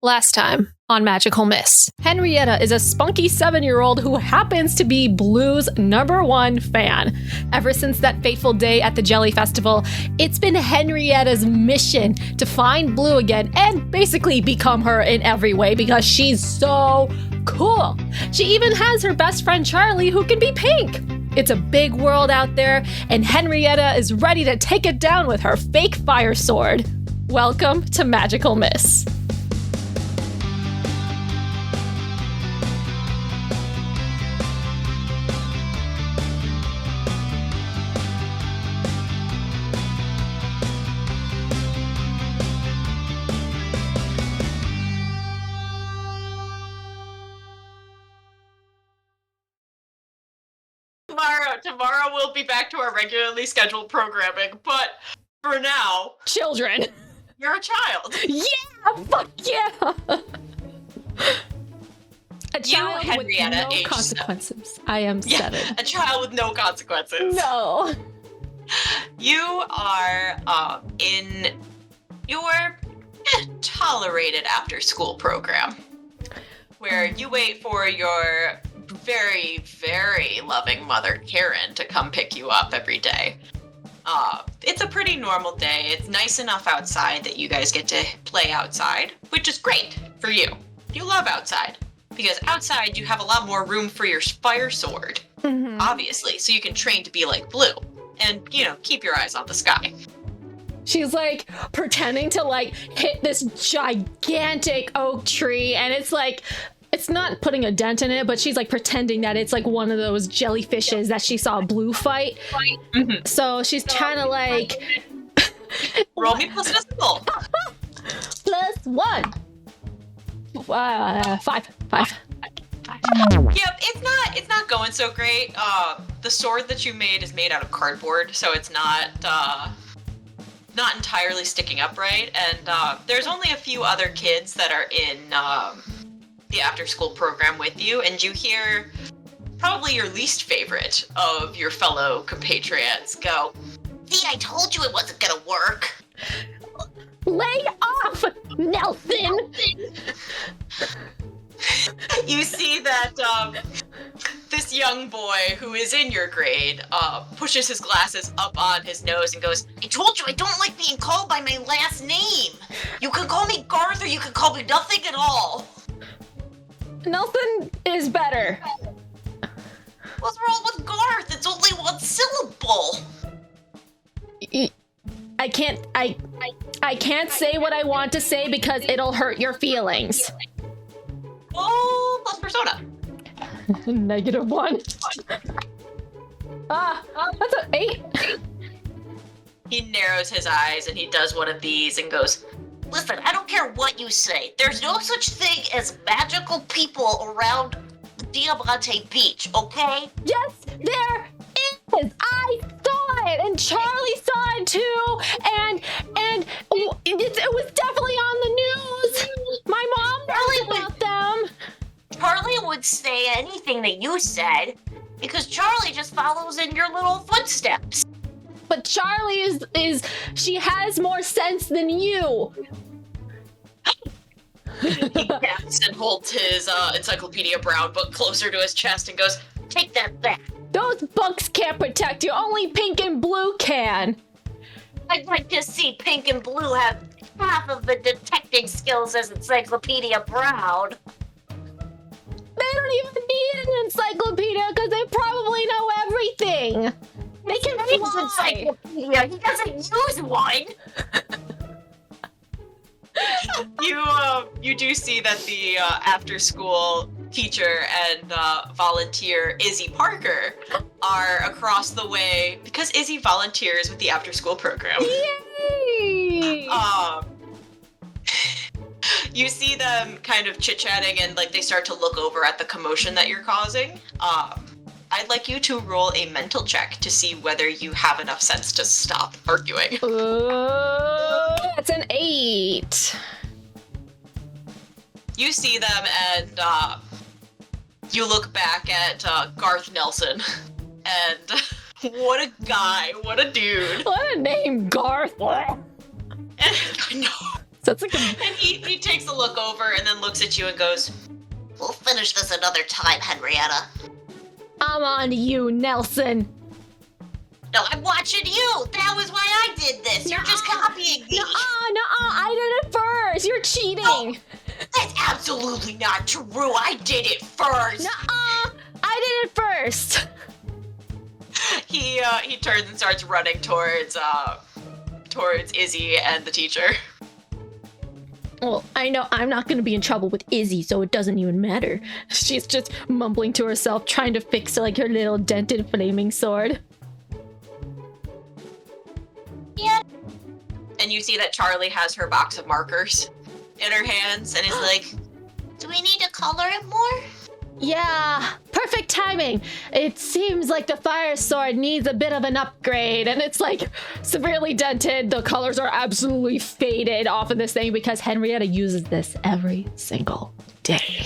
Last time on Magical Miss, Henrietta is a spunky 7-year-old who happens to be Blue's #1 fan. Ever since that fateful day at the Jelly Festival, it's been Henrietta's mission to find Blue again and basically become her in every way because she's so cool. She even has her best friend Charlie who can be pink. It's a big world out there, and Henrietta is ready to take it down with her fake fire sword. Welcome to Magical Miss. Tomorrow we'll be back to our regularly scheduled programming, but for now... Children! You're a child! Yeah! Fuck yeah! A child with no consequences. I am 7. A child with no consequences. No! You are in your tolerated after-school program, where you wait for your very, very loving mother, Karen, to come pick you up every day. It's a pretty normal day. It's nice enough outside that you guys get to play outside, which is great for you. You love outside, because outside you have a lot more room for your fire sword, obviously, so you can train to be like Blue, and, you know, keep your eyes on the sky. She's like pretending to like hit this gigantic oak tree, and it's like, it's not putting a dent in it, but she's like pretending that it's like one of those jellyfishes that she saw Blue fight. So she's trying to like... Roll me plus decimal. +1. 5. Yep, it's not going so great. The sword that you made is made out of cardboard, so it's not entirely sticking upright. And there's only a few other kids that are in the after-school program with you, and you hear probably your least favorite of your fellow compatriots go, "See, I told you it wasn't gonna work." Lay off, Nelson! You see that this young boy who is in your grade pushes his glasses up on his nose and goes, "I told you I don't like being called by my last name. You can call me Garth or you can call me nothing at all." Nelson is better. What's wrong with Garth? It's only one syllable. I can't say what I want to say because it'll hurt your feelings. Oh, plus persona. -1. That's an 8. He narrows his eyes and he does one of these and goes, "Listen, I don't care what you say. There's no such thing as magical people around Diamante Beach, okay?" Yes, there is. I saw it, and Charlie saw it too, and it was definitely on the news. My mom knows about them. Charlie would say anything that you said because Charlie just follows in your little footsteps. But Charlie is she has more sense than you. He gaps and holds his Encyclopedia Brown book closer to his chest and goes, "Take that back. Those books can't protect you. Only Pink and Blue can." I'd like to see Pink and Blue have half of the detecting skills as Encyclopedia Brown. They don't even need an encyclopedia because they probably know everything. They can fly. Encyclopedia. He doesn't use one. You do see that the after-school teacher and volunteer Izzy Parker are across the way because Izzy volunteers with the after-school program. Yay! You see them kind of chit-chatting and like they start to look over at the commotion that you're causing. I'd like you to roll a mental check to see whether you have enough sense to stop arguing. That's an 8. You see them and you look back at Garth Nelson and what a guy, what a dude. What a name, Garth. I know. It's That's like And he takes a look over and then looks at you and goes, "We'll finish this another time, Henrietta." I'm on you, Nelson. No, I'm watching you. That was why I did this. You're just copying me. Nuh-uh, I did it first. You're cheating. No, that's absolutely not true. I did it first. Nuh-uh, I did it first. He turns and starts running towards Izzy and the teacher. Well, I know I'm not going to be in trouble with Izzy, so it doesn't even matter. She's just mumbling to herself, trying to fix like her little dented flaming sword. Yeah. And you see that Charlie has her box of markers in her hands and is like, "Do we need to color it more?" Yeah, perfect timing. It seems like the fire sword needs a bit of an upgrade, and it's like severely dented. The colors are absolutely faded off of this thing because Henrietta uses this every single day.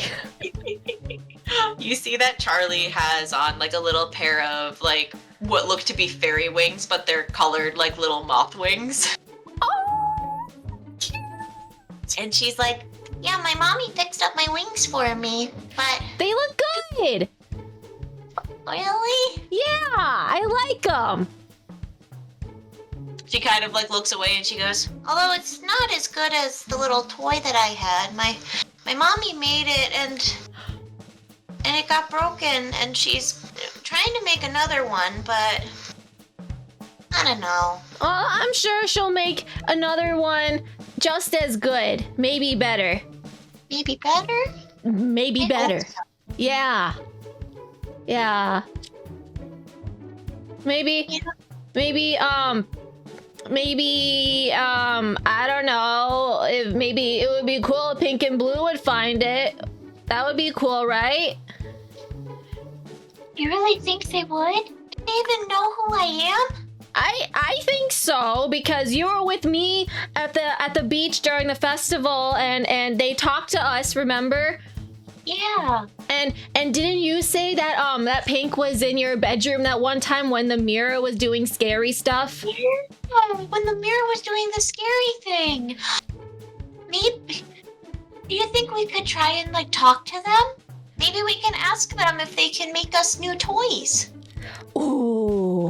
You see that Charlie has on like a little pair of like what look to be fairy wings, but they're colored like little moth wings. Oh, and she's like, "Yeah, my mommy fixed up my wings for me, but..." they look good. Really? Yeah, I like them. She kind of like looks away and she goes, "Although it's not as good as the little toy that I had. My mommy made it and it got broken and she's trying to make another one, but I don't know." I'm sure she'll make another one just as good, maybe better. Maybe better? Maybe I better. hope so. Yeah. Yeah. Maybe, I don't know. If maybe it would be cool if Pink and Blue would find it. That would be cool, right? You really think they would? Do they even know who I am? I think so, because you were with me at the beach during the festival and they talked to us, remember? Yeah. And didn't you say that that Pink was in your bedroom that one time when the mirror was doing scary stuff? Yeah, when the mirror was doing the scary thing. Maybe. Do you think we could try and like talk to them? Maybe we can ask them if they can make us new toys. Ooh.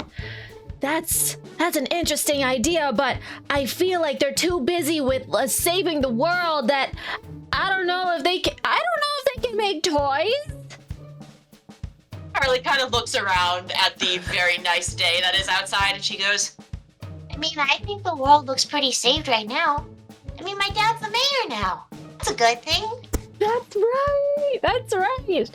That's an interesting idea, but I feel like they're too busy with saving the world that I don't know if they can make toys. Charlie kind of looks around at the very nice day that is outside and she goes, "I mean, I think the world looks pretty saved right now. I mean, my dad's the mayor now. That's a good thing." That's right.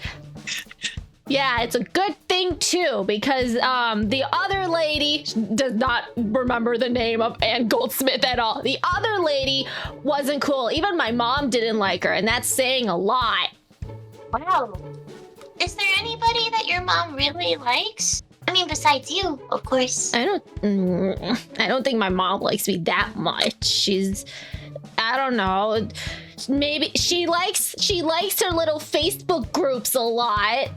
Yeah, it's a good thing too, because the other lady does not remember the name of Ann Goldsmith at all. The other lady wasn't cool. Even my mom didn't like her, and that's saying a lot. Wow. Is there anybody that your mom really likes? I mean, besides you, of course. I don't think my mom likes me that much. I don't know. Maybe she likes her little Facebook groups a lot.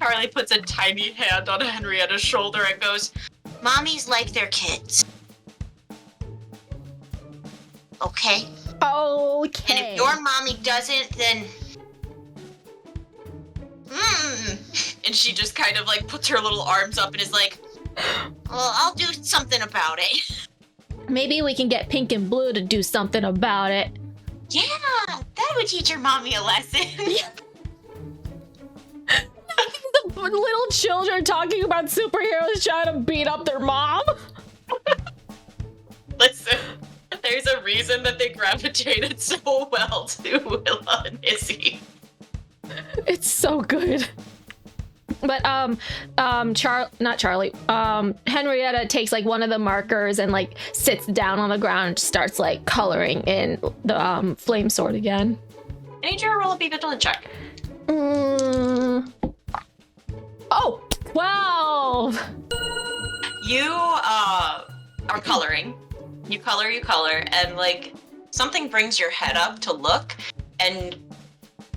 Charlie puts a tiny hand on Henrietta's shoulder and goes, "Mommies like their kids. Okay? Okay. And if your mommy doesn't, then... And she just kind of like puts her little arms up and is like, "Well, I'll do something about it." Maybe we can get Pink and Blue to do something about it. Yeah, that would teach your mommy a lesson. The little children talking about superheroes trying to beat up their mom. Listen, there's a reason that they gravitated so well to Willa and Izzy. It's so good. But Henrietta takes like one of the markers and like sits down on the ground and starts like coloring in the flame sword again. I need you to roll a be vigilant check. Oh, 12. You are coloring. You color, and like something brings your head up to look, and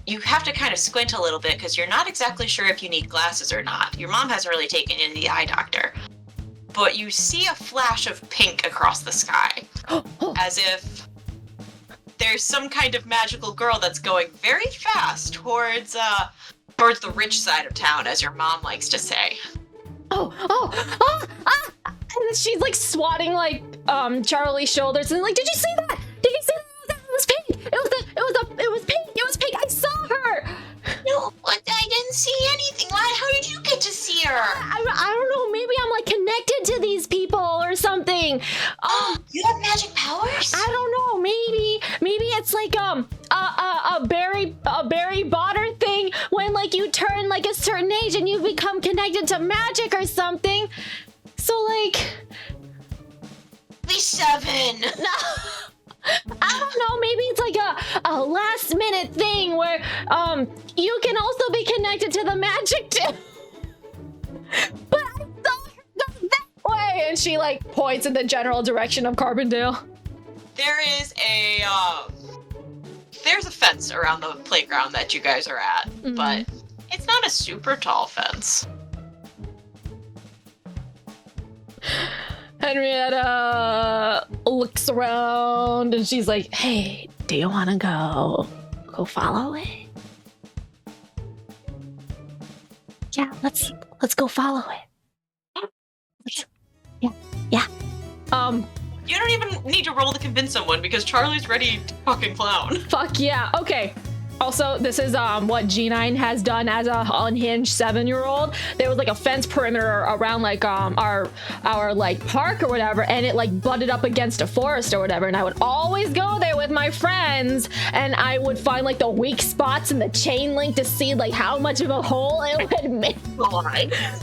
you have to kind of squint a little bit because you're not exactly sure if you need glasses or not. Your mom hasn't really taken you to the eye doctor. But you see a flash of pink across the sky, as if there's some kind of magical girl that's going very fast towards the rich side of town, as your mom likes to say. And she's like swatting like Charlie's shoulders and like, did you see that? Did you see that? It was pink. It was pink. It was pink. I saw her. No, I didn't see anything. How did you get to see her? I don't know. Maybe I'm like connected to these people or something. You have magic powers? I don't know. Maybe it's like a Barry Potter thing when like you turn like a certain age and you become connected to magic or something. So like, be 7. no. I don't know, maybe it's like a last minute thing where you can also be connected to the magic too. But I saw her go that way, and she like points in the general direction of Carbondale. There's a fence around the playground that you guys are at, but it's not a super tall fence. Henrietta looks around and she's like, hey, do you want to go follow it? Yeah, let's go follow it. Yeah. You don't even need to roll to convince someone because Charlie's ready to fucking clown. Fuck yeah. Okay. Also, this is what G9 has done as a unhinged 7-year-old. There was like a fence perimeter around like our like park or whatever, and it like butted up against a forest or whatever. And I would always go there with my friends, and I would find like the weak spots in the chain link to see like how much of a hole it would make.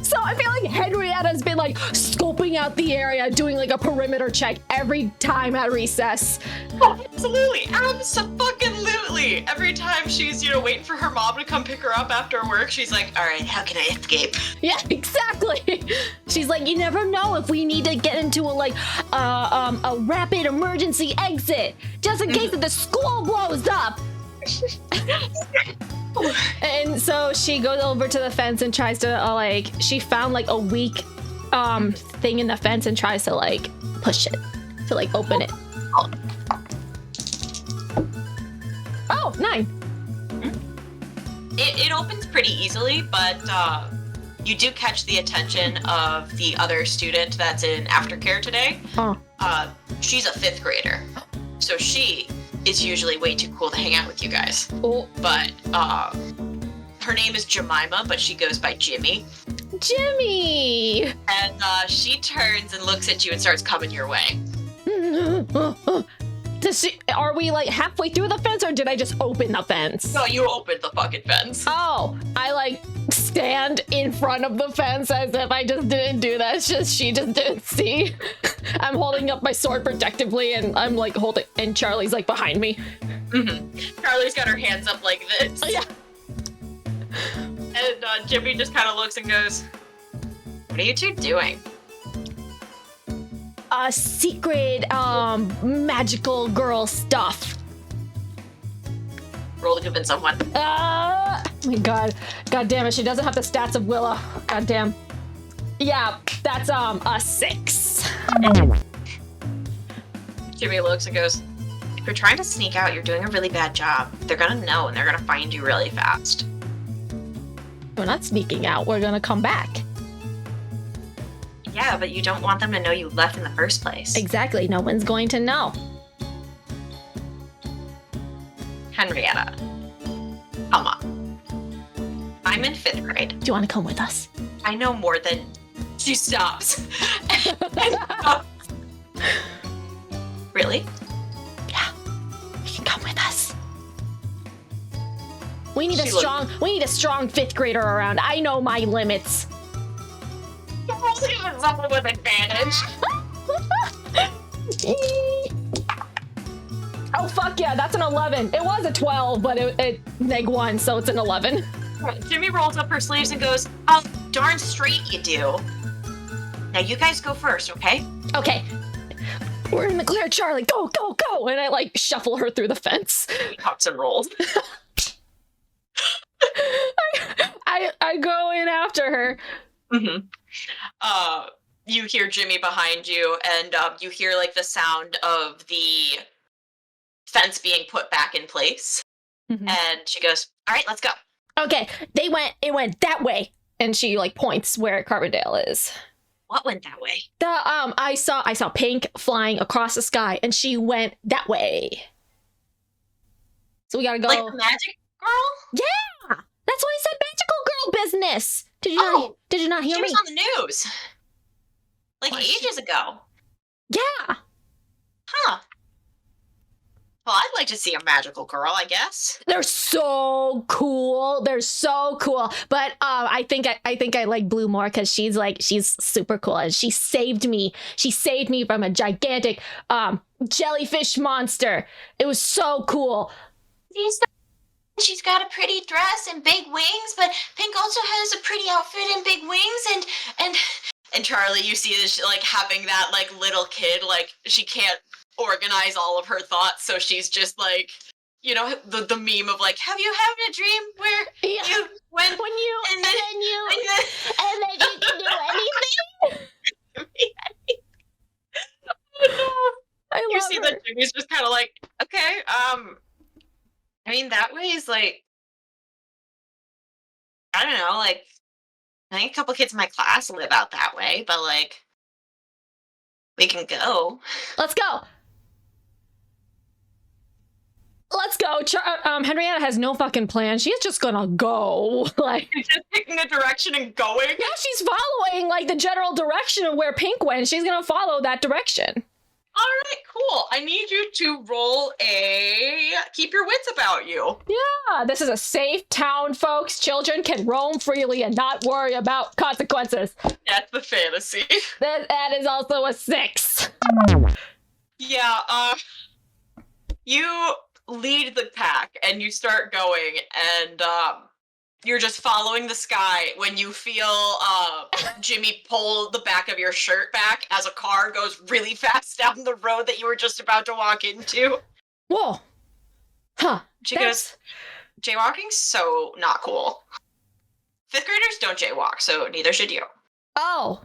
So I feel like Henrietta's been like scoping out the area, doing like a perimeter check every time at recess. Absolutely, abso-fucking-lutely. Every time she's, waiting for her mom to come pick her up after work, she's like, all right, how can I escape? Yeah, exactly. She's like, you never know if we need to get into a rapid emergency exit, just in case if the school blows up. And so she goes over to the fence and tries to she found like a weak thing in the fence and tries to like push it to like open it. Oh, 9. It opens pretty easily, but you do catch the attention of the other student that's in aftercare today. Oh. She's a 5th grader, so she is usually way too cool to hang out with you guys. Oh. But her name is Jemima, but she goes by Jimmy. Jimmy! And she turns and looks at you and starts coming your way. Are we like halfway through the fence, or did I just open the fence? No, you opened the fucking fence. Oh, I like stand in front of the fence as if I just didn't do that. It's just she just didn't see. I'm holding up my sword protectively, and I'm like holding, and Charlie's like behind me. Charlie's got her hands up like this. Oh, yeah. And Jimmy just kind of looks and goes, what are you two doing? Secret magical girl stuff. Roll to convince someone. Oh my god damn it, she doesn't have the stats of Willa. God damn. Yeah, that's a 6. Jimmy looks and goes, if you're trying to sneak out, you're doing a really bad job. They're gonna know and they're gonna find you really fast. We're not sneaking out, we're gonna come back. Yeah, but you don't want them to know you left in the first place. Exactly, no one's going to know. Henrietta, come on. I'm in 5th grade. Do you want to come with us? I know more than... She stops. Really? Yeah, you can come with us. We need a strong 5th grader around. I know my limits. Someone with advantage. Oh fuck yeah, that's an 11. It was a 12, but it neg 1, so it's an 11. Jimmy rolls up her sleeves and goes, oh, darn straight you do. Now you guys go first, okay? Okay. We're in the clear, Charlie. Go, go, go! And I like shuffle her through the fence. He hops and rolls. I go in after her. You hear Jimmy behind you, and you hear like the sound of the fence being put back in place. Mm-hmm. And she goes, all right, let's go. Okay, it went that way. And she like points where Carbondale is. What went that way? I saw Pink flying across the sky, and she went that way. So we gotta go. Like the magic girl? Yeah, that's why I said magical girl business. Did you not hear me? She was on the news, like ages ago. Yeah. Huh. Well, I'd like to see a magical girl, I guess. They're so cool. But I think I like Blue more because she's super cool, and she saved me. She saved me from a gigantic jellyfish monster. It was so cool. She's got a pretty dress and big wings, but Pink also has a pretty outfit and big wings, and Charlie, you see this like having that like little kid, like she can't organize all of her thoughts, so she's just like, you know, the meme of like, have you had a dream where you when you and then you can do anything? Oh no! You see that Jimmy's just kind of like, okay, I mean that way is like, I don't know, like I think a couple kids in my class live out that way, but like we can go. Let's go. Henrietta has no fucking plan. She's just gonna go. Like, she's just picking a direction and going. Yeah, she's following like the general direction of where Pink went. She's gonna follow that direction. All right, cool. I need you to roll a keep your wits about you. Yeah, this is a safe town, folks. Children can roam freely and not worry about consequences. That's the fantasy. That is also a 6. Yeah, you lead the pack and you start going, and you're just following the sky when you feel Jimmy pull the back of your shirt back as a car goes really fast down the road that you were just about to walk into. Whoa. Huh. She goes, jaywalking's so not cool. 5th graders don't jaywalk, so neither should you. Oh.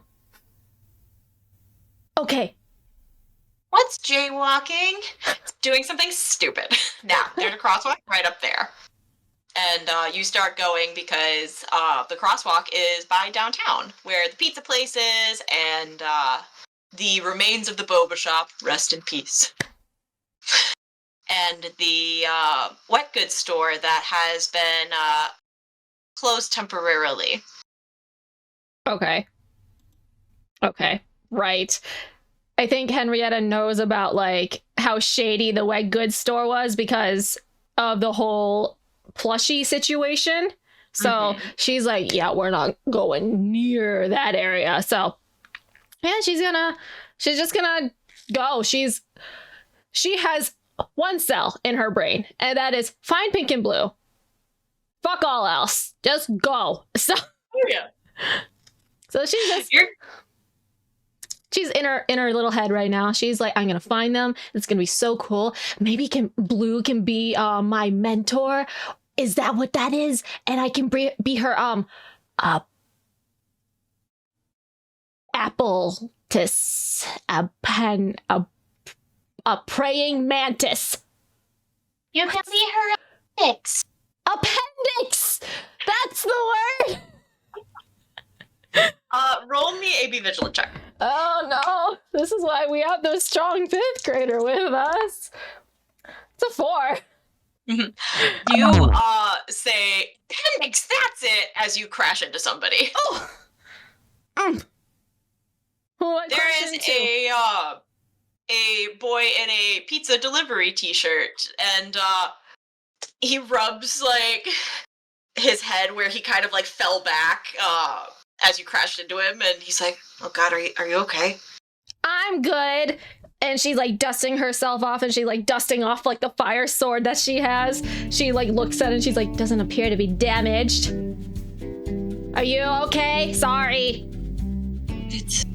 Okay. What's jaywalking? It's doing something stupid. Now, there's a crosswalk right up there. And you start going because the crosswalk is by downtown, where the pizza place is, and the remains of the boba shop rest in peace. And the wet goods store that has been closed temporarily. Okay. Right. I think Henrietta knows about like how shady the wet goods store was because of the whole plushie situation. So she's like, yeah, we're not going near that area. So yeah, she's just gonna go. She has one cell in her brain, and that is find Pink and Blue. Fuck all else. Just go. So yeah. So she's in her little head right now. She's like, I'm gonna find them. It's gonna be so cool. Maybe Blue can be my mentor. Is that what that is? And I can be her appletis, a praying mantis. You can be her appendix. Appendix. That's the word. Roll me a be vigilant check. Oh no, this is why we have the strong 5th grader with us. It's a 4. You say, appendix, that's it, as you crash into somebody. Oh. There is a boy in a pizza delivery t-shirt, and he rubs like his head where he kind of like fell back as you crashed into him, and he's like, oh god, are you okay? I'm good. And she's like dusting herself off, and she's like dusting off like the fire sword that she has. She like looks at it and she's like, doesn't appear to be damaged. Are you okay? Sorry. It's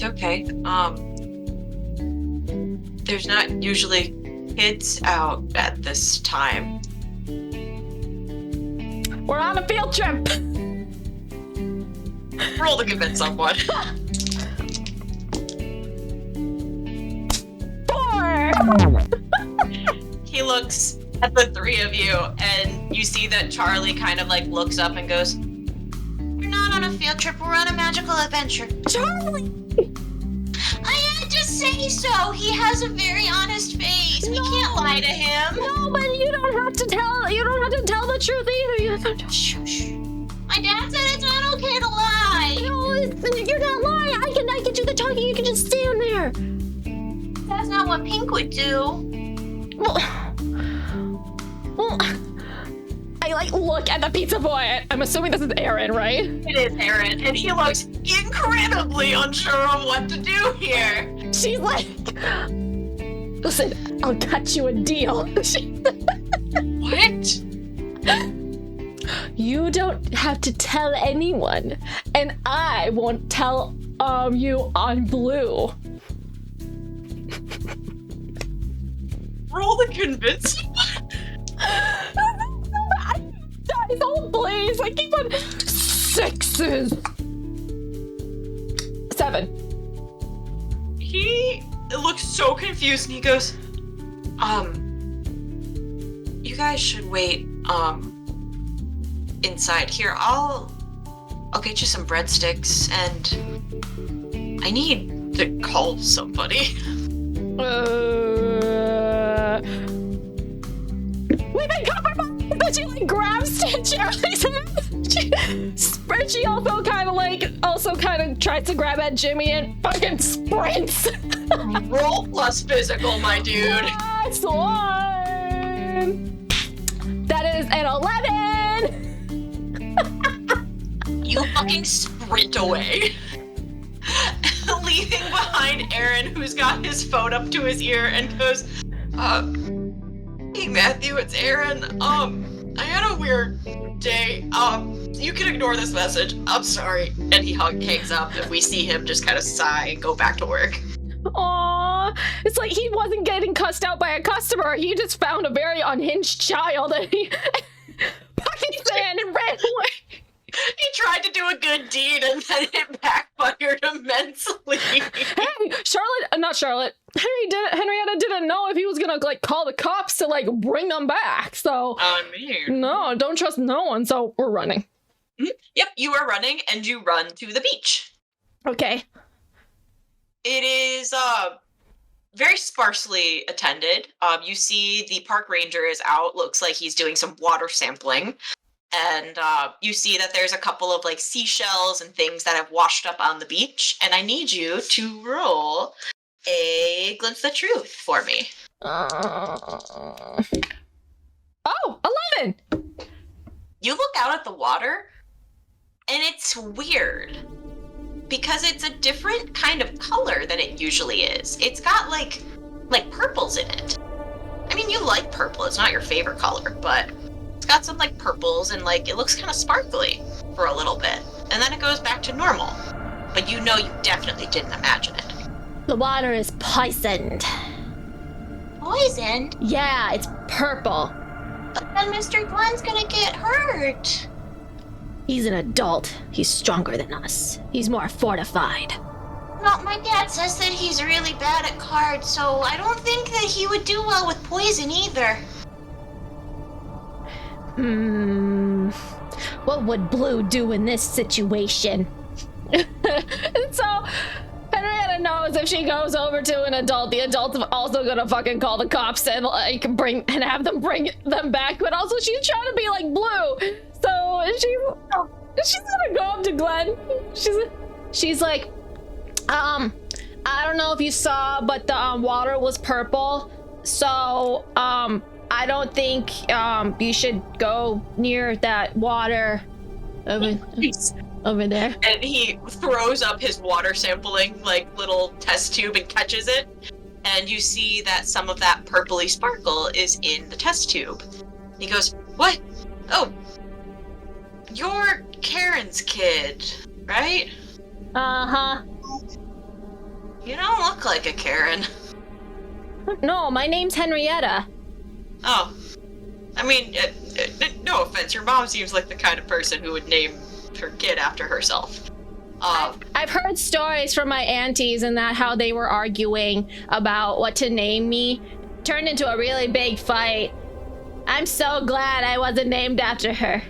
okay. There's not usually kids out at this time. We're on a field trip. Roll to convince someone. 4. he looks at the three of you, and you see that Charlie kind of like looks up and goes, "We're not on a field trip, we're on a magical adventure." Charlie! I had to say so. He has a very honest face. We can't lie to him. No, but you don't have to tell the truth either. You don't. Shh. My dad said it's not okay to lie. No, you're not lying. I can do the talking. You can just stand there. That's not what Pink would do. Well, I look at the pizza boy. I'm assuming this is Aaron, right? It is Aaron, and he looks incredibly unsure of what to do here. She's like, listen, I'll cut you a deal. What? You don't have to tell anyone, and I won't tell you on Blue. Roll the convince. Guys, oh please! I keep on 6s. 7. He looks so confused, and he goes, you guys should wait, inside. Here, I'll get you some breadsticks, and I need to call somebody. We've been compromised! But she like grabs Charlie's hand. She also kind of tries to grab at Jimmy and fucking sprints. Roll plus physical, my dude. That's 1. That is an 11. You fucking sprint away. Leaving behind Aaron, who's got his phone up to his ear, and goes, hey Matthew, it's Aaron. I had a weird day. You can ignore this message. I'm sorry. And he hangs up, and we see him just kind of sigh and go back to work. Aww, it's like he wasn't getting cussed out by a customer. He just found a very unhinged child, and he fucking ran and ran away. He tried to do a good deed, and then it backfired immensely. Hey, Henrietta didn't know if he was gonna like call the cops to like bring them back. So no, don't trust no one. So we're running. Mm-hmm. Yep, you are running, and you run to the beach. Okay. It is very sparsely attended. You see the park ranger is out. Looks like he's doing some water sampling. And you see that there's a couple of like seashells and things that have washed up on the beach. And I need you to roll a glimpse the truth for me. 11. You look out at the water, and it's weird because it's a different kind of color than it usually is. It's got like purples in it. I mean, you like purple. It's not your favorite color, but it's got some like purples, and like it looks kind of sparkly for a little bit, and then it goes back to normal. But you know you definitely didn't imagine it. The water is poisoned. Poisoned? Yeah, it's purple. But then Mr. Glenn's gonna get hurt. He's an adult. He's stronger than us. He's more fortified. Well, my dad says that he's really bad at cards, so I don't think that he would do well with poison either. What would Blue do in this situation? So Henrietta knows if she goes over to an adult, the adult's also gonna fucking call the cops and like have them bring them back. But also she's trying to be like Blue, so she's gonna go up to Glenn. She's like, I don't know if you saw, but the water was purple, so I don't think you should go near that water over there. And he throws up his water sampling like little test tube and catches it. And you see that some of that purpley sparkle is in the test tube. He goes, what? Oh, you're Karen's kid, right? Uh-huh. You don't look like a Karen. No, my name's Henrietta. Oh, I mean, no offense, your mom seems like the kind of person who would name her kid after herself. I've heard stories from my aunties and that how they were arguing about what to name me, turned into a really big fight. I'm so glad I wasn't named after her.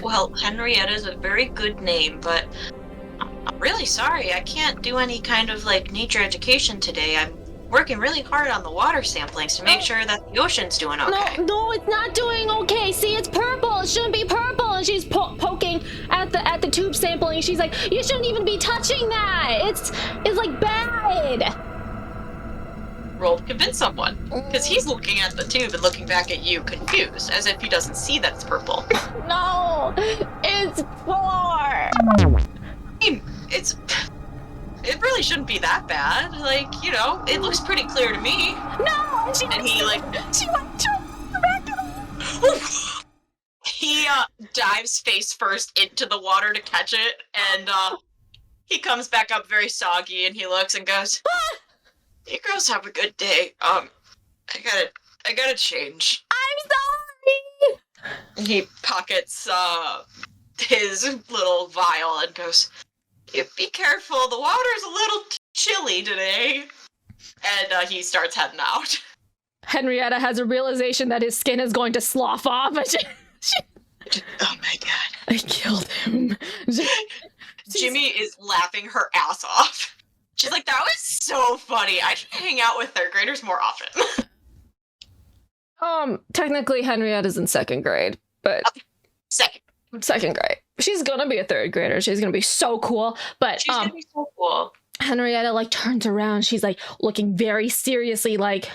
Well, Henrietta is a very good name, but I'm really sorry. I can't do any kind of, like, nature education today. I'm working really hard on the water samplings to make sure that the ocean's doing okay. No, it's not doing okay. See, it's purple. It shouldn't be purple. And she's poking at the tube sampling. She's like, you shouldn't even be touching that. It's like bad. Roll to convince someone, because he's looking at the tube and looking back at you, confused, as if he doesn't see that it's purple. No, it's 4. It really shouldn't be that bad. Like, you know, it looks pretty clear to me. No, she went back to the... He dives face first into the water to catch it, and he comes back up very soggy, and he looks and goes, "You girls have a good day. I gotta change." I'm sorry. And he pockets his little vial and goes, "You be careful. The water's a little chilly today." And he starts heading out. Henrietta has a realization that his skin is going to slough off. Oh my god. I killed him. Jimmy is laughing her ass off. She's like, "That was so funny. I should hang out with third graders more often." Technically Henrietta's in 2nd grade, but second grade. She's gonna be a 3rd grader. She's gonna be so cool. But she's gonna be so cool. Henrietta like turns around. She's like looking very seriously, like,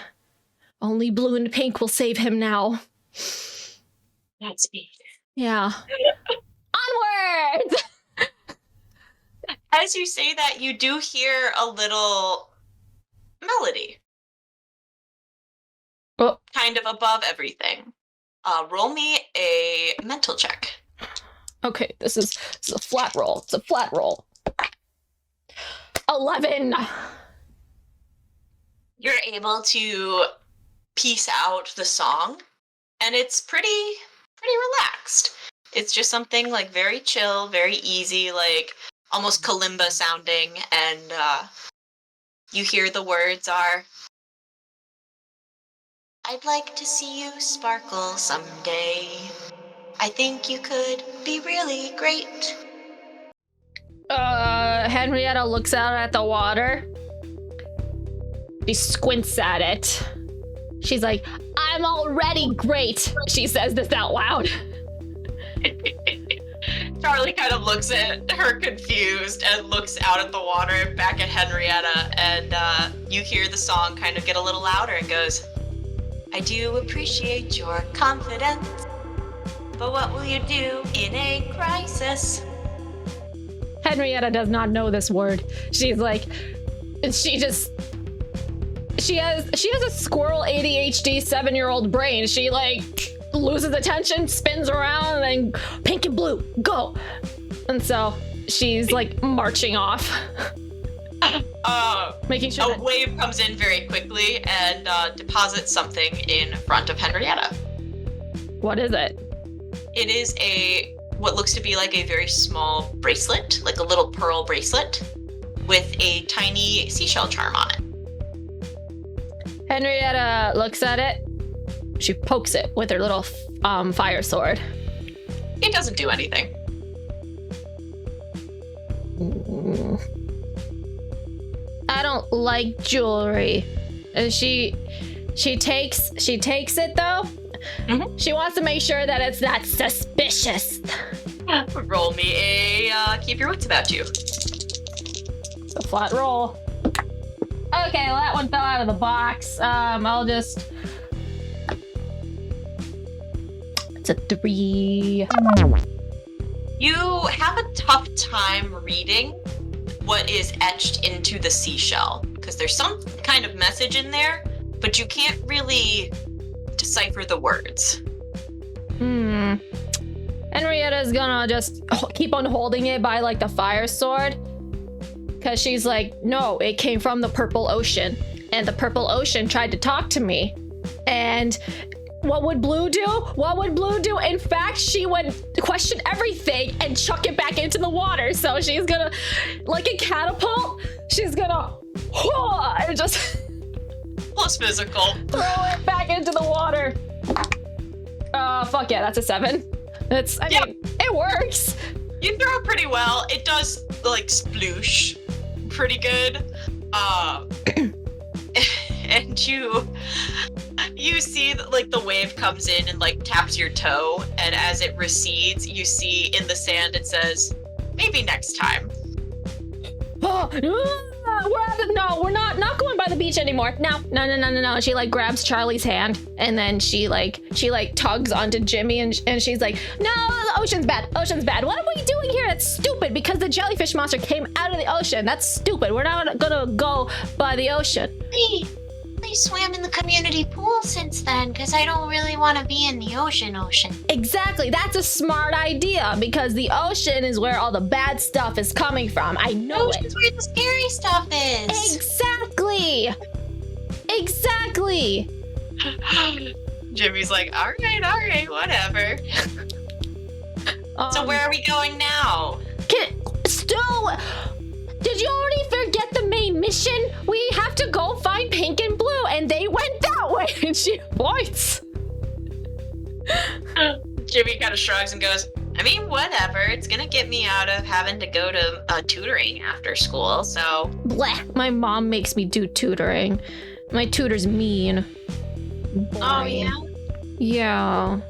only blue and pink will save him now. That's me. Yeah. Onwards! As you say that, you do hear a little melody. Oh. Kind of above everything. Roll me a mental check. Okay, this is a flat roll. It's a flat roll. 11. You're able to piece out the song, and it's pretty relaxed. It's just something like very chill, very easy, like almost kalimba sounding, and you hear the words are, "I'd like to see you sparkle someday. I think you could be really great." Henrietta looks out at the water. She squints at it. She's like, "I'm already great." She says this out loud. Charlie kind of looks at her confused and looks out at the water and back at Henrietta, and you hear the song kind of get a little louder and goes, "I do appreciate your confidence, but what will you do in a crisis?" Henrietta does not know this word. She's like, she has a squirrel ADHD 7-year-old brain. She like loses attention, spins around, and then pink and blue, go. And so she's like marching off. Making sure a wave comes in very quickly and deposits something in front of Henrietta. What is it? It is what looks to be like a very small bracelet, like a little pearl bracelet, with a tiny seashell charm on it. Henrietta looks at it. She pokes it with her little fire sword. It doesn't do anything. I don't like jewelry. And she takes it though. Mm-hmm. She wants to make sure that it's not suspicious. Roll me a keep your wits about you. It's a flat roll. Okay, well, that one fell out of the box. I'll just... It's a 3. You have a tough time reading what is etched into the seashell, because there's some kind of message in there, but you can't really decipher the words. Henrietta's gonna just keep on holding it by like the fire sword, because she's like, no, it came from the purple ocean, and the purple ocean tried to talk to me. And what would blue do? What would blue do? In fact, she would question everything and chuck it back into the water. So she's gonna, like a catapult, she's gonna and just plus physical. Throw it back into the water. Fuck yeah, that's a 7. I mean, it works. You throw it pretty well. It does, like, sploosh pretty good. And you see that, like, the wave comes in and, like, taps your toe, and as it recedes, you see in the sand it says, maybe next time. We're not going by the beach anymore. No. She like grabs Charlie's hand and then she tugs onto Jimmy and she's like, no, the ocean's bad. What are we doing here? That's stupid because the jellyfish monster came out of the ocean. That's stupid. We're not gonna go by the ocean. I swam in the community pool since then because I don't really want to be in the ocean. Exactly. That's a smart idea because the ocean is where all the bad stuff is coming from. I know it. Ocean's where the scary stuff is. Exactly. Jimmy's like, all right, whatever. So where are we going now? Stu, did you already forget the main mission? We have to go find Pink and Blue, and they went that way. And she points. Jimmy kind of shrugs and goes, I mean, whatever. It's gonna get me out of having to go to tutoring after school, so. Blech. My mom makes me do tutoring. My tutor's mean. Boring. Oh, yeah? Yeah.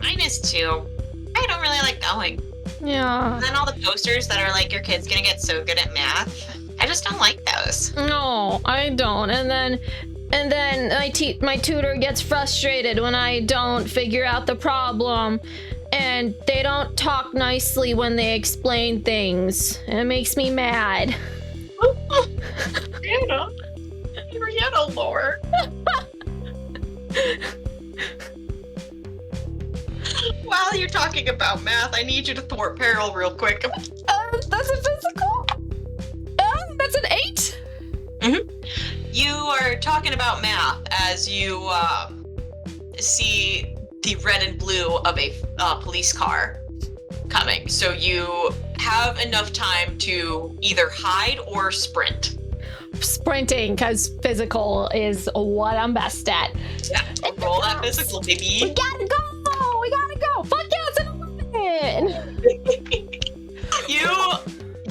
Mine is too. I don't really like going. Yeah. And then all the posters that are like, your kid's gonna get so good at math. I just don't like those. No, I don't. And then my tutor gets frustrated when I don't figure out the problem. And they don't talk nicely when they explain things. And it makes me mad. Henrietta lore. While you're talking about math, I need you to thwart peril real quick. That's a physical? That's an 8? Mm-hmm. You are talking about math as you see the red and blue of a police car coming. So you have enough time to either hide or sprint. Sprinting, because physical is what I'm best at. Yeah, roll that physical, baby. We gotta go! Fuck yeah, it's an 11!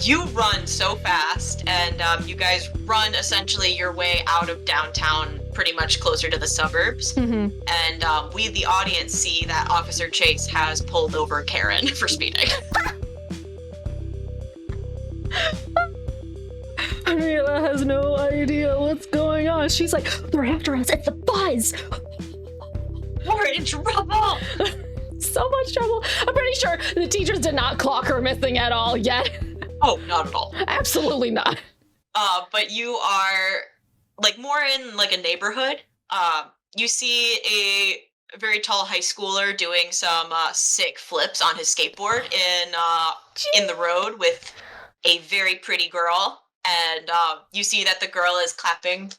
You run so fast, and you guys run essentially your way out of downtown, pretty much closer to the suburbs. Mm-hmm. And we, the audience, see that Officer Chase has pulled over Karen for speeding. Henrietta has no idea what's going on. She's like, they're after us. It's the buzz. We're in trouble. So much trouble. I'm pretty sure the teachers did not clock her missing at all yet. Oh, not at all. Absolutely not. But you are like more in like a neighborhood. You see a very tall high schooler doing some sick flips on his skateboard in the road with a very pretty girl. And you see that the girl is clapping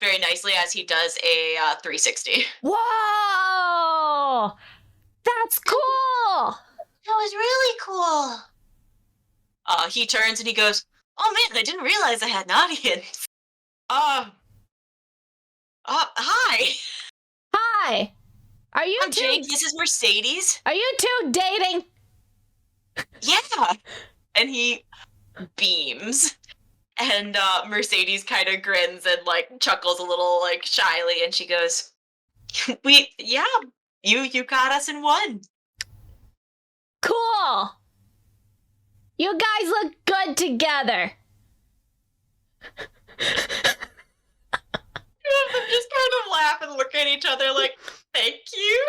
very nicely as he does a 360. Whoa! That's cool! That was really cool. He turns and he goes, oh man, I didn't realize I had an audience. Hi. Hi. Are you I'm James, this is Mercedes. Are you two dating? Yeah. And he beams. And Mercedes kind of grins and like chuckles a little like shyly, and she goes, you got us in one. Cool. You guys look good together. Two of them just kind of laugh and look at each other like, thank you.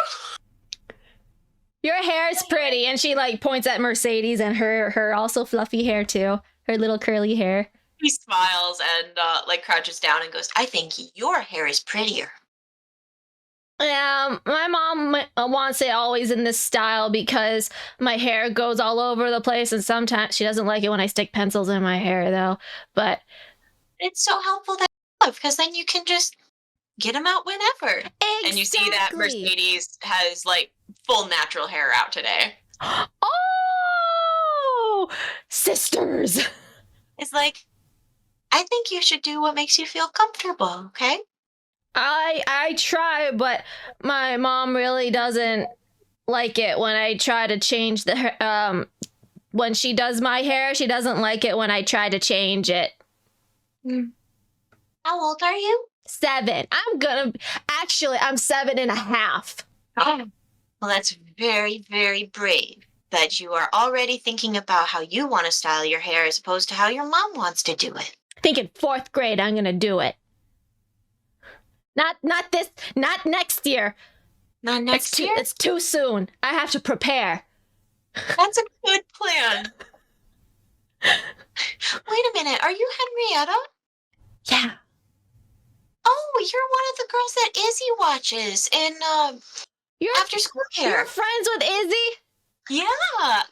Your hair's pretty, and she like points at Mercedes and her also fluffy hair too. Her little curly hair. He smiles and like crouches down and goes, I think your hair is prettier. Yeah, my mom wants it always in this style because my hair goes all over the place, and sometimes she doesn't like it when I stick pencils in my hair though. But it's so helpful that because then you can just get them out whenever. Exactly. And you see that Mercedes has like full natural hair out today. Oh, sisters. It's like, I think you should do what makes you feel comfortable, okay? I try, but my mom really doesn't like it when I try to change when she does my hair, she doesn't like it when I try to change it. How old are you? 7. I'm 7.5. Oh. Well, that's very, very brave that you are already thinking about how you want to style your hair as opposed to how your mom wants to do it. I think in 4th grade I'm gonna do it. Not next year. Not next year? It's too soon. I have to prepare. That's a good plan. Wait a minute, are you Henrietta? Yeah. Oh, you're one of the girls that Izzy watches in after school care. You're friends with Izzy? Yeah.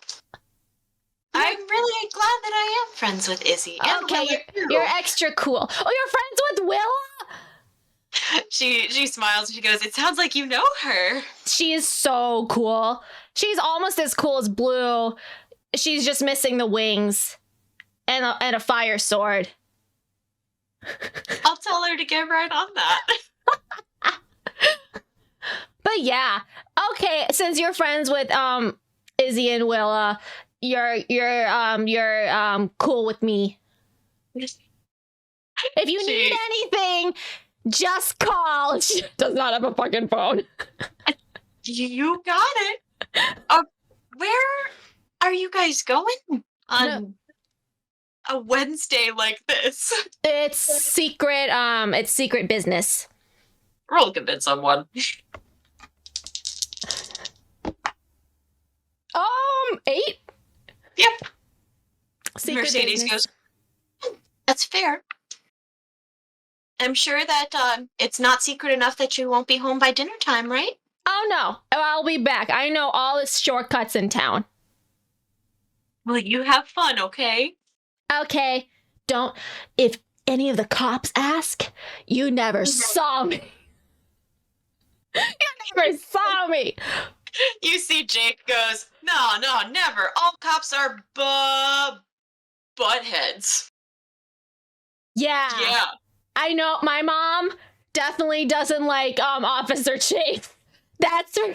I'm really glad that I am friends with Izzy. And Okay, you're extra cool. Oh, you're friends with Willa? She smiles and she goes, "It sounds like you know her." She is so cool. She's almost as cool as Blue. She's just missing the wings and a fire sword. I'll tell her to get right on that. But yeah, okay. Since you're friends with Izzy and Willa, you're cool with me. If you need anything, just call. She does not have a fucking phone. You got it. Where are you guys going on a Wednesday like this? It's secret. It's secret business. Roll convince someone. 8. Yep. Secret Mercedes business. goes, "That's fair. I'm sure that it's not secret enough that you won't be home by dinner time, right?" Oh no, I'll be back. I know all the shortcuts in town. Well, you have fun, okay? Okay, don't. If any of the cops ask, you never saw me. You never saw me. You see Jake goes, No, never. All cops are buttheads. Yeah. I know my mom definitely doesn't like Officer Chase. That's her.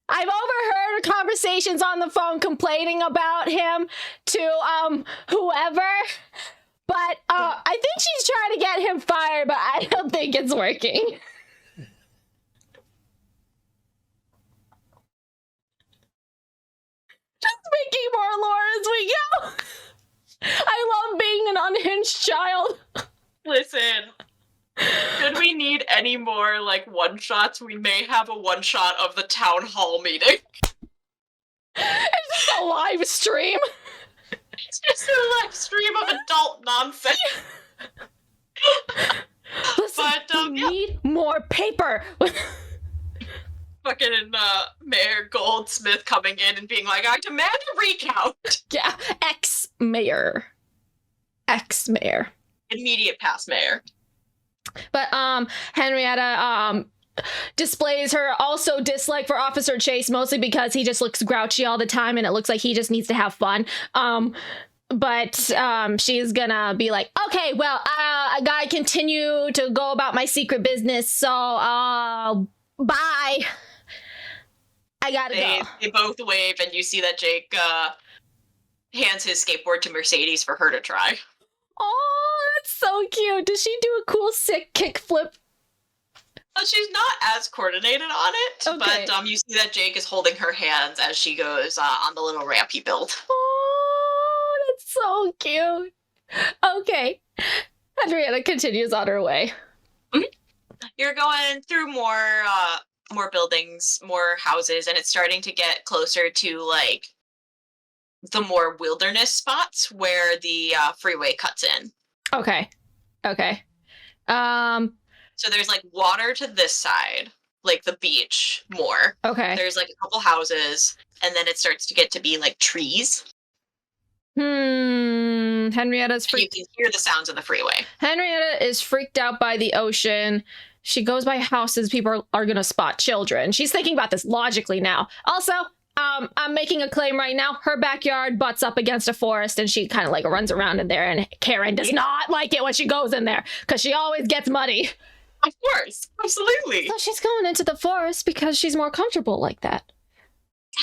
I've overheard conversations on the phone complaining about him to whoever, but I think she's trying to get him fired, but I don't think it's working. Just making more lore as we go. I love being an unhinged child. Listen, should we need any more, like, one-shots, we may have a one-shot of the town hall meeting. It's just a live stream. It's just a live stream of adult nonsense. Listen, But, we need more paper. Fucking Mayor Goldsmith coming in and being like, "I demand a recount." Yeah, ex-mayor. Ex-mayor. Immediate past mayor. But Henrietta displays her also dislike for Officer Chase, mostly because he just looks grouchy all the time and it looks like he just needs to have fun. But she's gonna be like, okay, well, I gotta continue to go about my secret business, so bye. I gotta go. They both wave, and you see that Jake hands his skateboard to Mercedes for her to try. Oh, that's so cute. Does she do a cool, sick kickflip? She's not as coordinated on it, Okay. but you see that Jake is holding her hands as she goes on the little ramp he built. Oh, that's so cute. Okay. Henrietta continues on her way. You're going through more buildings, more houses, and it's starting to get closer to, like, the more wilderness spots where the freeway cuts in. Okay. So there's, like, water to this side, like the beach more. Okay. There's, like, a couple houses, and then it starts to get to be, like, trees. Henrietta's You freaked. can hear the sounds of the freeway. Henrietta is freaked out by the ocean. She goes by houses. People are going to spot children. She's thinking about this logically now. Also, I'm making a claim right now. Her backyard butts up against a forest, and she kind of like runs around in there, and Karen does not like it when she goes in there because she always gets muddy. Of course, absolutely. So she's going into the forest because she's more comfortable like that.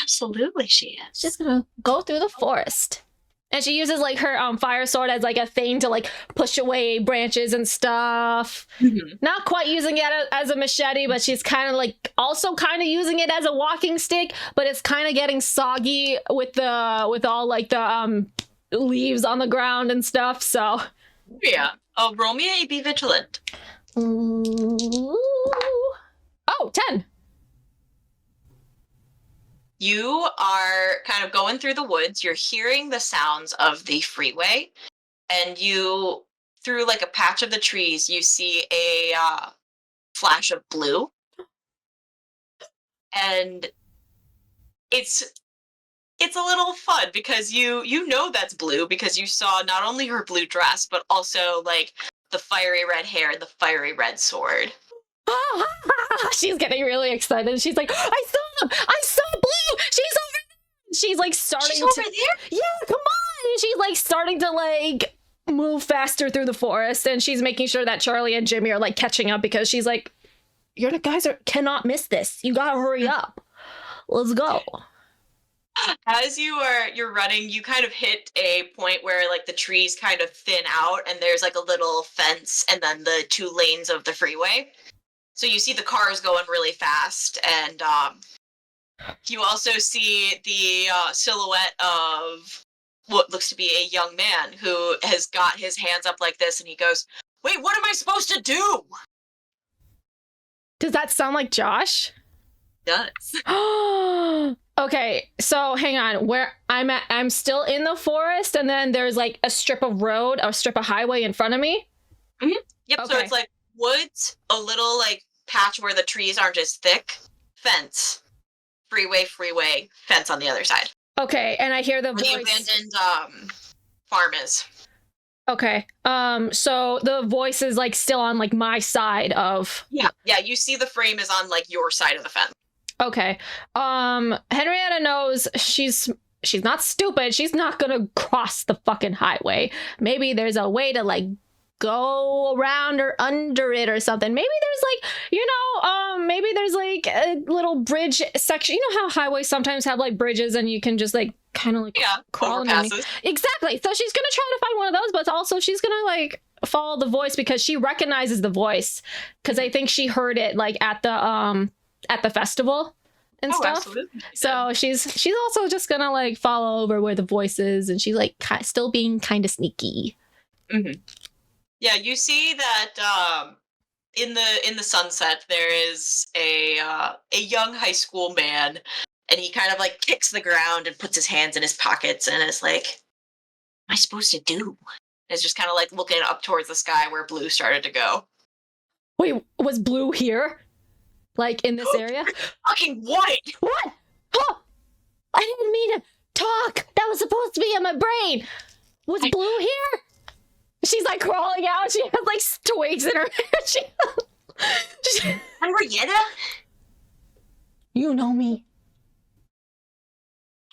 Absolutely, she is. She's gonna go through the forest. And she uses like her fire sword as like a thing to like push away branches and stuff. Mm-hmm. Not quite using it as a machete, but she's kind of like also kind of using it as a walking stick, but it's kind of getting soggy with all like the leaves on the ground and stuff. So yeah. Oh, roll me a be vigilant. Ooh. Oh, 10. You are kind of going through the woods. You're hearing the sounds of the freeway, and you, through like a patch of the trees, you see a flash of blue, and it's a little fun because you know that's blue because you saw not only her blue dress but also like the fiery red hair and the fiery red sword. She's getting really excited. She's like, I saw him! I saw Blue! She's over there! She's like starting Over there? Yeah, come on! And she's like starting to like move faster through the forest, and she's making sure that Charlie and Jimmy are like catching up because she's like, you're the guys cannot miss this. You gotta hurry up. Let's go. As you're running, you kind of hit a point where like the trees kind of thin out and there's like a little fence and then the 2 lanes of the freeway. So you see the cars going really fast, and you also see the silhouette of what looks to be a young man who has got his hands up like this, and he goes, "Wait, what am I supposed to do?" Does that sound like Josh? It does. Okay, so hang on. Where I'm still in the forest, and then there's like a strip of road, a strip of highway in front of me. Mm-hmm. Yep. Okay. So it's like woods, a little like patch where the trees aren't as thick, fence, freeway, fence on the other side. Okay, and I hear the where voice. The abandoned farm is. Okay. So the voice is like still on like my side of. Yeah. You see the frame is on like your side of the fence. Okay. Henrietta knows she's not stupid. She's not gonna cross the fucking highway. Maybe there's a way to like go around or under it or something. Maybe there's like, maybe there's like a little bridge section. You know how highways sometimes have like bridges and you can just like kind of like crawl underneath. Exactly. So she's gonna try to find one of those, but also she's gonna like follow the voice because she recognizes the voice because I think she heard it like at the festival and stuff. Absolutely. So she's also just gonna like follow over where the voice is, and she's like still being kind of sneaky. Mm-hmm. Yeah, you see that in the sunset there is a young high school man, and he kind of like kicks the ground and puts his hands in his pockets and is like, "What am I supposed to do?" And is just kind of like looking up towards the sky where Blue started to go. Wait, was Blue here? Like in this area? Fucking what? What? Oh, I didn't mean to talk. That was supposed to be in my brain. Was Blue here? She's like crawling out. She has like twigs in her hair. Henrietta? You know me.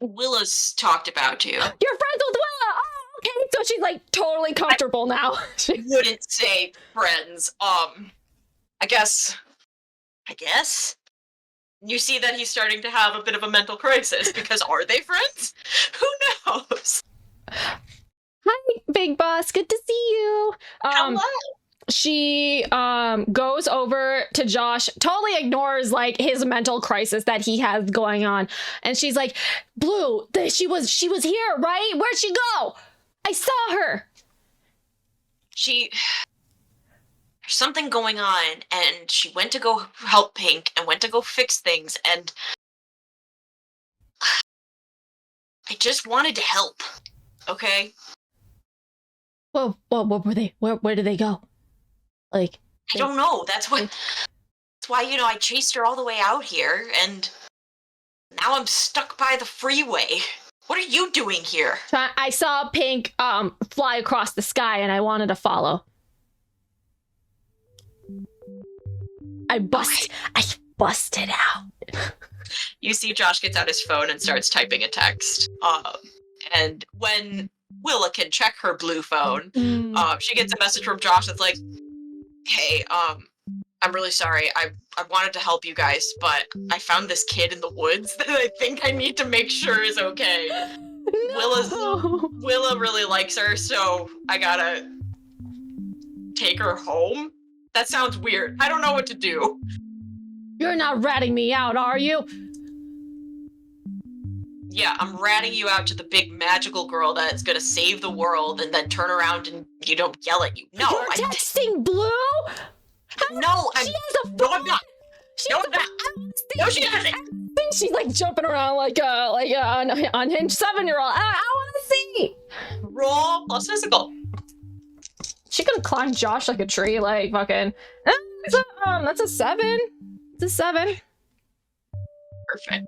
Willa's talked about you. You're friends with Willa. Oh, okay. So she's like totally comfortable now. I wouldn't say friends. I guess. You see that he's starting to have a bit of a mental crisis because are they friends? Who knows? Hi, Big Boss. Good to see you. Hello. She goes over to Josh, totally ignores like his mental crisis that he has going on, and she's like, "Blue, she was here, right? Where'd she go? I saw her." There's something going on, and she went to go help Pink and went to go fix things, and I just wanted to help. Okay. Well, what were they? Where did they go? Like, I don't know. That's why, I chased her all the way out here, and now I'm stuck by the freeway. What are you doing here? I saw Pink fly across the sky, and I wanted to follow. I busted out. You see Josh gets out his phone and starts typing a text. And when Willa can check her blue phone, she gets a message from Josh that's like, hey, I'm really sorry. I wanted to help you guys, but I found this kid in the woods that I think I need to make sure is okay. No. Willa really likes her, so I gotta take her home. That sounds weird. I don't know what to do. You're not ratting me out, are you? Yeah, I'm ratting you out to the big magical girl that's gonna save the world and then turn around and you don't yell at you. No, You're texting Blue? No, I'm not. No, she doesn't. I think she's like jumping around like an unhinged 7-year-old. I want to see. Roll plus physical. She could climb Josh like a tree, like fucking. That's a 7. It's a 7. Perfect.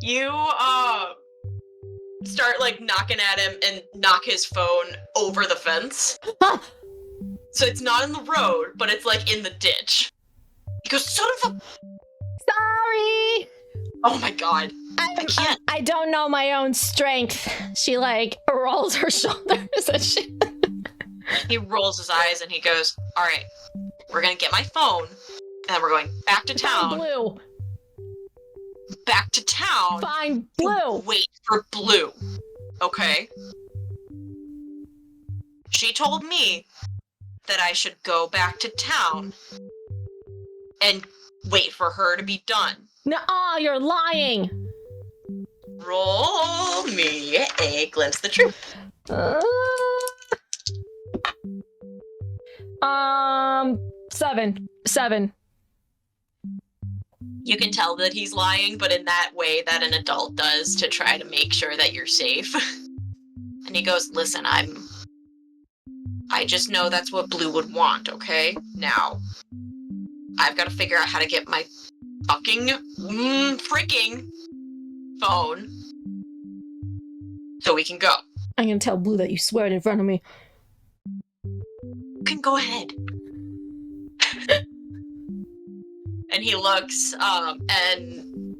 You start like knocking at him and knock his phone over the fence. So it's not in the road, but it's like in the ditch. He goes, son of a... Sorry. Oh my god. I can't. I don't know my own strength. She like rolls her shoulders and she... He rolls his eyes and he goes, all right, we're gonna get my phone and then we're going back to town. Blue. Back to town. Find Blue. Wait for Blue. Okay? She told me that I should go back to town and wait for her to be done. Nuh-uh, you're lying. Roll me a glimpse of the truth. 7. You can tell that he's lying, but in that way that an adult does to try to make sure that you're safe. And he goes, listen, I just know that's what Blue would want, okay? Now, I've got to figure out how to get my fucking freaking phone so we can go. I'm gonna tell Blue that you swear it in front of me. You can go ahead. And he looks, and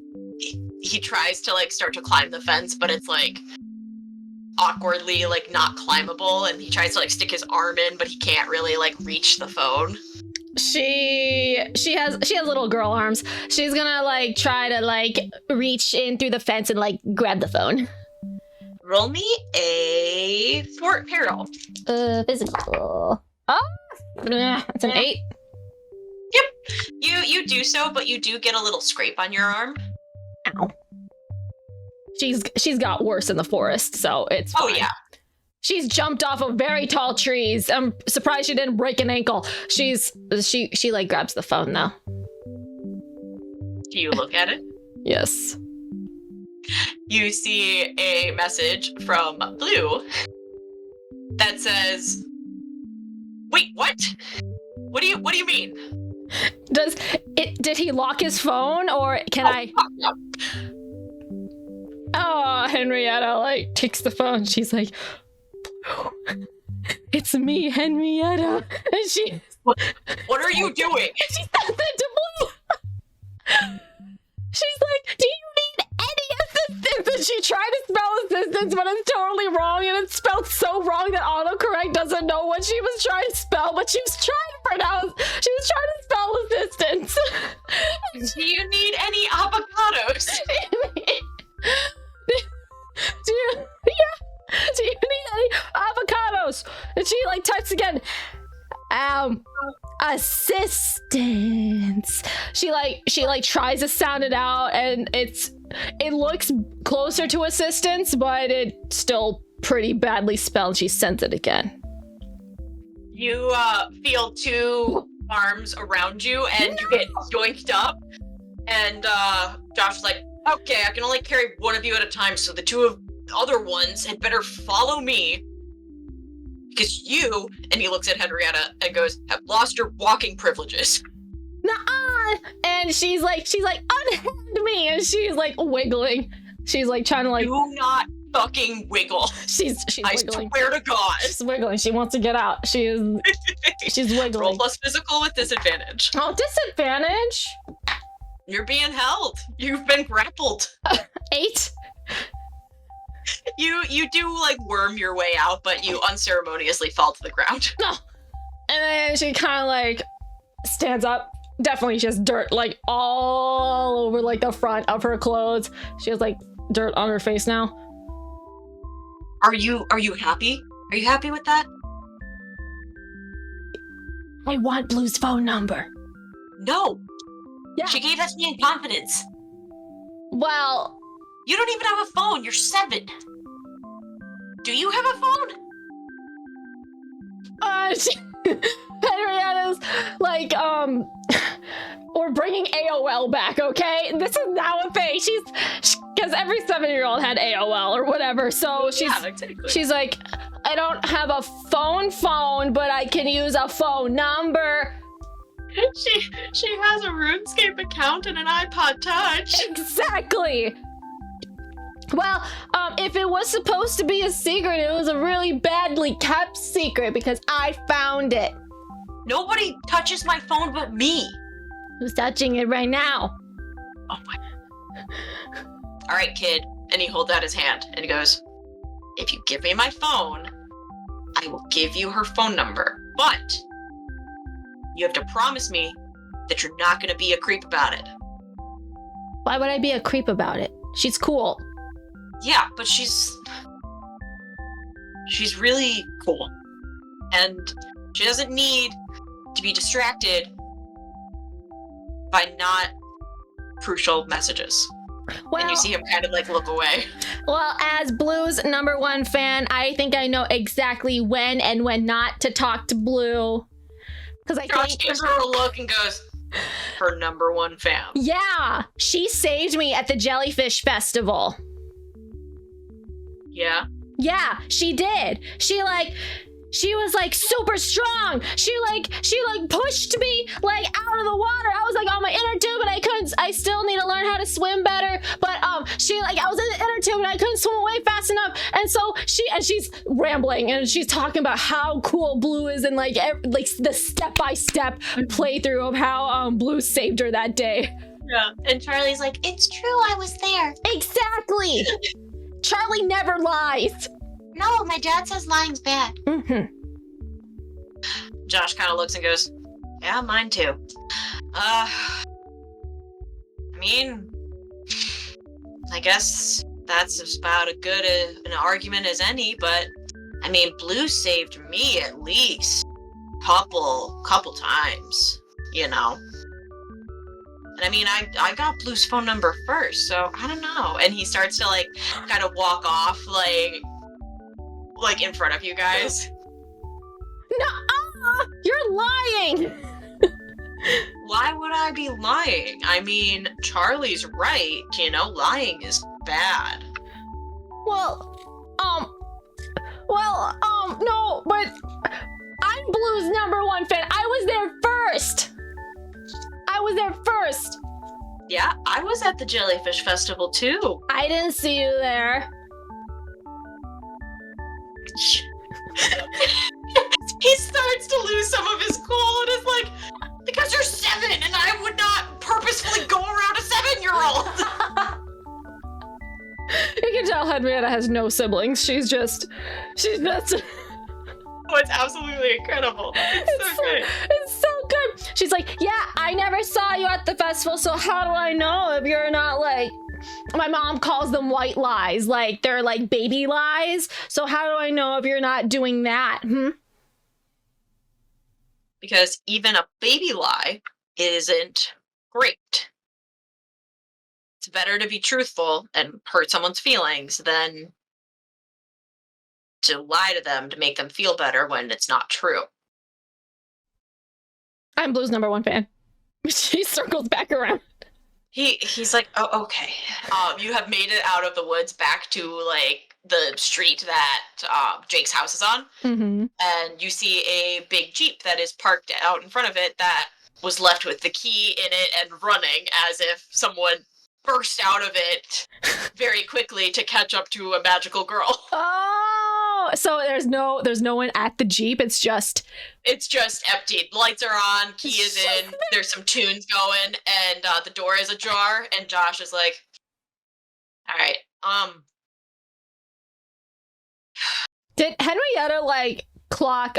he tries to, like, start to climb the fence, but it's, like, awkwardly, like, not climbable, and he tries to, like, stick his arm in, but he can't really, like, reach the phone. She has little girl arms. She's gonna, like, try to, like, reach in through the fence and, like, grab the phone. Roll me a peril. Physical. Oh! That's an 8. Yep. You do so, but you do get a little scrape on your arm. Ow. She's got worse in the forest, so it's fine. Oh yeah. She's jumped off of very tall trees. I'm surprised she didn't break an ankle. She like grabs the phone now. Do you look at it? Yes. You see a message from Blue that says, "Wait, what? What do you mean?" Did he lock his phone, or can I? No. Oh, Henrietta like takes the phone. She's like, Blue, it's me, Henrietta. And she, what are you doing? She sends it to Blue. She's like, do you need any assistance? And she tried to spell assistance, but it's totally wrong, and it's spelled so wrong that autocorrect doesn't know what she was trying to spell, but she was trying to spell assistance. Do you need any avocados? Do you need any avocados? And she like types again. Assistance. She tries to sound it out, and it looks closer to assistance, but it's still pretty badly spelled. She sends it again. You feel two arms around you, and you get yoinked up. And Josh is like, okay, I can only carry one of you at a time, so the other ones had better follow me. Because you, and he looks at Henrietta and goes, have lost your walking privileges. Nuh-uh! And she's like, unhand me! And she's like wiggling. She's like trying to like... Do not fucking wiggle. She's wiggling. I swear to God. She's wiggling. She wants to get out. She's wiggling. Roll plus physical with disadvantage. Oh, disadvantage? You're being held. You've been grappled. 8? You do, like, worm your way out, but you unceremoniously fall to the ground. No. And then she kind of, like, stands up. Definitely she has dirt, like, all over, like, the front of her clothes. She has, like, dirt on her face now. Are you happy? Are you happy with that? I want Blue's phone number. No. Yeah. She gave that to me in confidence. Well... You don't even have a phone. You're 7. Do you have a phone? Henrietta's like, we're bringing AOL back, okay? This is now a thing. Because every 7-year-old had AOL or whatever, so she's like, I don't have a phone, but I can use a phone number. She has a RuneScape account and an iPod Touch. Exactly. Well, if it was supposed to be a secret, it was a really badly kept secret because I found it. Nobody touches my phone but me. Who's touching it right now? Oh my. All right, kid. And he holds out his hand and he goes, if you give me my phone, I will give you her phone number. But you have to promise me that you're not going to be a creep about it. Why would I be a creep about it? She's cool. Yeah, but she's really cool. And she doesn't need to be distracted by not crucial messages. Well, and you see him kind of like look away. Well, as Blue's #1 fan, I think I know exactly when and when not to talk to Blue. Because Josh gives her a look and goes, her #1 fan. Yeah, she saved me at the Jellyfish Festival. Yeah? Yeah, she did. She was like super strong. She pushed me like out of the water. I was like on my inner tube and I still need to learn how to swim better. But I was in the inner tube and I couldn't swim away fast enough. And so she's rambling and she's talking about how cool Blue is and like the step-by-step playthrough of how Blue saved her that day. Yeah. And Charlie's like, it's true, I was there. Exactly. Charlie never lies. No, my dad says lying's bad. Mm-hmm. Josh kind of looks and goes, yeah, mine too. I mean, I guess that's about as good an argument as any, but I mean, Blue saved me at least couple times, you know. And I mean, I got Blue's phone number first, so I don't know. And he starts to like kind of walk off like in front of you guys. No, you're lying. Why would I be lying? I mean, Charlie's right, you know, lying is bad. Well, no, but I'm Blue's #1 fan. I was there first. Yeah, I was at the Jellyfish Festival too. I didn't see you there. He starts to lose some of his cool and is like, because you're 7 and I would not purposefully go around a 7-year-old. You can tell Henrietta has no siblings. She's just. Oh, it's absolutely incredible. It's so good. It's so good. She's like, yeah, I never saw you at the festival, so how do I know if you're not like. My mom calls them white lies, like they're like baby lies. So how do I know if you're not doing that? Because even a baby lie isn't great. It's better to be truthful and hurt someone's feelings than to lie to them to make them feel better when it's not true. I'm Blue's #1 fan. She circles back around. He's like, oh, okay. You have made it out of the woods back to like the street that Jake's house is on. Mm-hmm. And you see a big Jeep that is parked out in front of it that was left with the key in it and running as if someone burst out of it very quickly to catch up to a magical girl. Oh, So there's no one at the Jeep. It's just empty. The lights are on, key is in, there's some tunes going, and the door is ajar, and Josh is like, all right, Did Henrietta like clock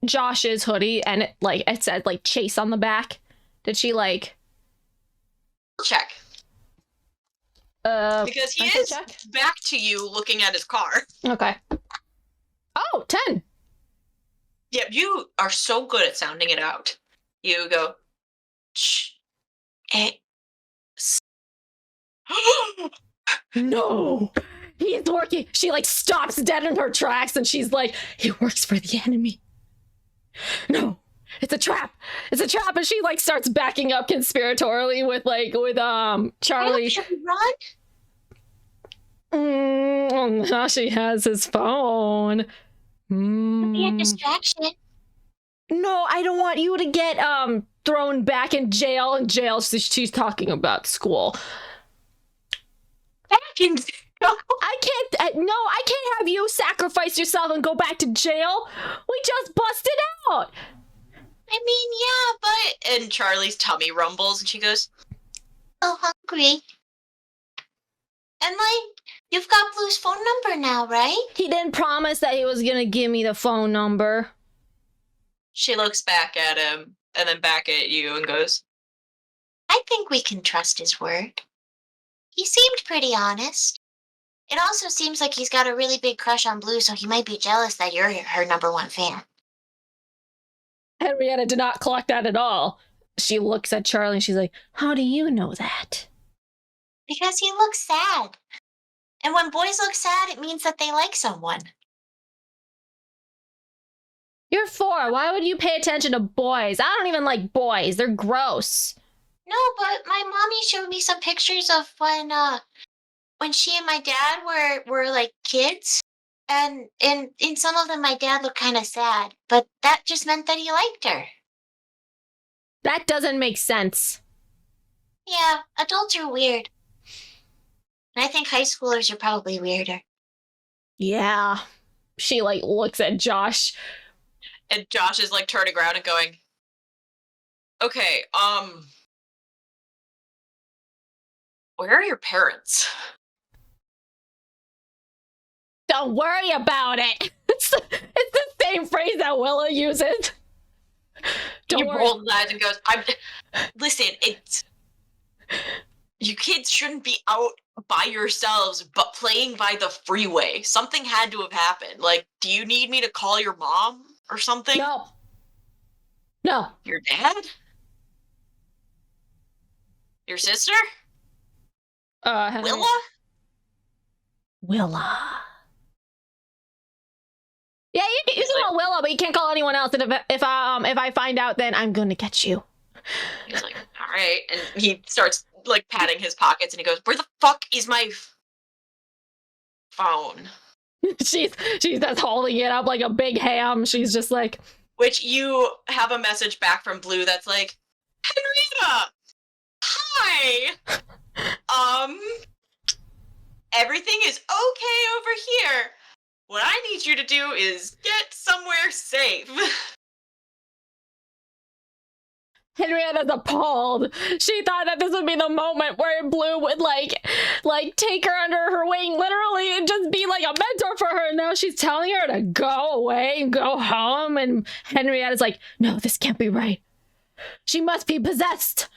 Josh's hoodie and it said like Chase on the back? Did she like check? Because he is back to you looking at his car. Okay. Oh, 10. Yeah, you are so good at sounding it out. You go, no, he's working. She like stops dead in her tracks and she's like, he works for the enemy. No, it's a trap. It's a trap. And she like starts backing up conspiratorially with Charlie. Should we run? Now she has his phone. It'll be a distraction. No, I don't want you to get thrown back in jail. In jail, she's talking about school. Back in jail? I can't have you sacrifice yourself and go back to jail. We just busted out. I mean, yeah, but... And Charlie's tummy rumbles, and she goes, so hungry. And, you've got Blue's phone number now, right? He didn't promise that he was gonna give me the phone number. She looks back at him, and then back at you, and goes, I think we can trust his word. He seemed pretty honest. It also seems like he's got a really big crush on Blue, so he might be jealous that you're her #1 fan. Henrietta did not clock that at all. She looks at Charlie and she's like, how do you know that? Because he looks sad. And when boys look sad, it means that they like someone. You're 4. Why would you pay attention to boys? I don't even like boys. They're gross. No, but my mommy showed me some pictures of when she and my dad were like kids. And in some of them, my dad looked kind of sad. But that just meant that he liked her. That doesn't make sense. Yeah, adults are weird. And I think high schoolers are probably weirder. Yeah. She looks at Josh. And Josh is turning around and going, okay, where are your parents? Don't worry about it. It's the same phrase that Willa uses. He rolls his eyes and goes, listen, you kids shouldn't be out by yourselves, but playing by the freeway. Something had to have happened. Do you need me to call your mom or something? No. Your dad? Your sister? Willa? Yeah, you can call Willa, but you can't call anyone else. And if I find out, then I'm gonna get you. He's like, all right, and he starts patting his pockets, and he goes, "Where the fuck is my phone?" she's just holding it up like a big ham. She's just like, which you have a message back from Blue that's like, Henrietta, hi. Everything is okay over here. What I need you to do is get somewhere safe. Henrietta's appalled. She thought that this would be the moment where Blue would take her under her wing literally and just be like a mentor for her. Now she's telling her to go away and go home, and Henrietta's like, no, this can't be right. She must be possessed.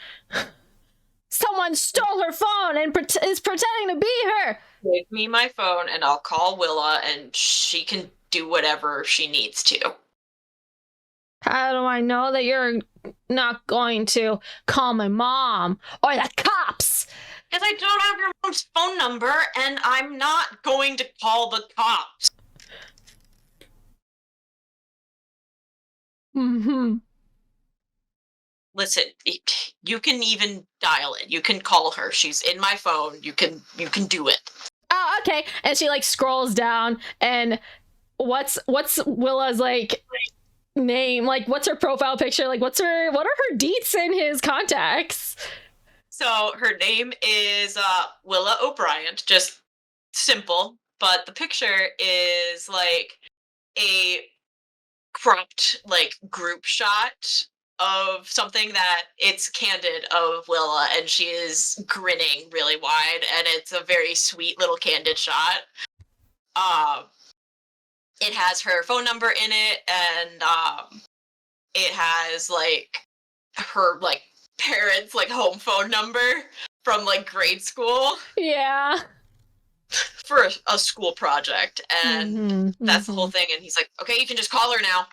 Someone stole her phone and is pretending to be her. Give me my phone and I'll call Willa and she can do whatever she needs to. How do I know that you're not going to call my mom or the cops? Because I don't have your mom's phone number and I'm not going to call the cops. Mm-hmm. Listen, you can even dial it. You can call her. She's in my phone. You can do it. Oh, okay. And she scrolls down, and what's Willa's name? What's her profile picture? What are her deets in his contacts? So her name is Willa O'Brien. Just simple. but the picture is like a cropped like group shot of something that it's candid of Willa, and she is grinning really wide, and it's a very sweet little candid shot. It has her phone number in it, and it has like her like parents like home phone number from like grade school. Yeah. For a school project, and that's the whole thing. And he's like, okay, you can just call her now.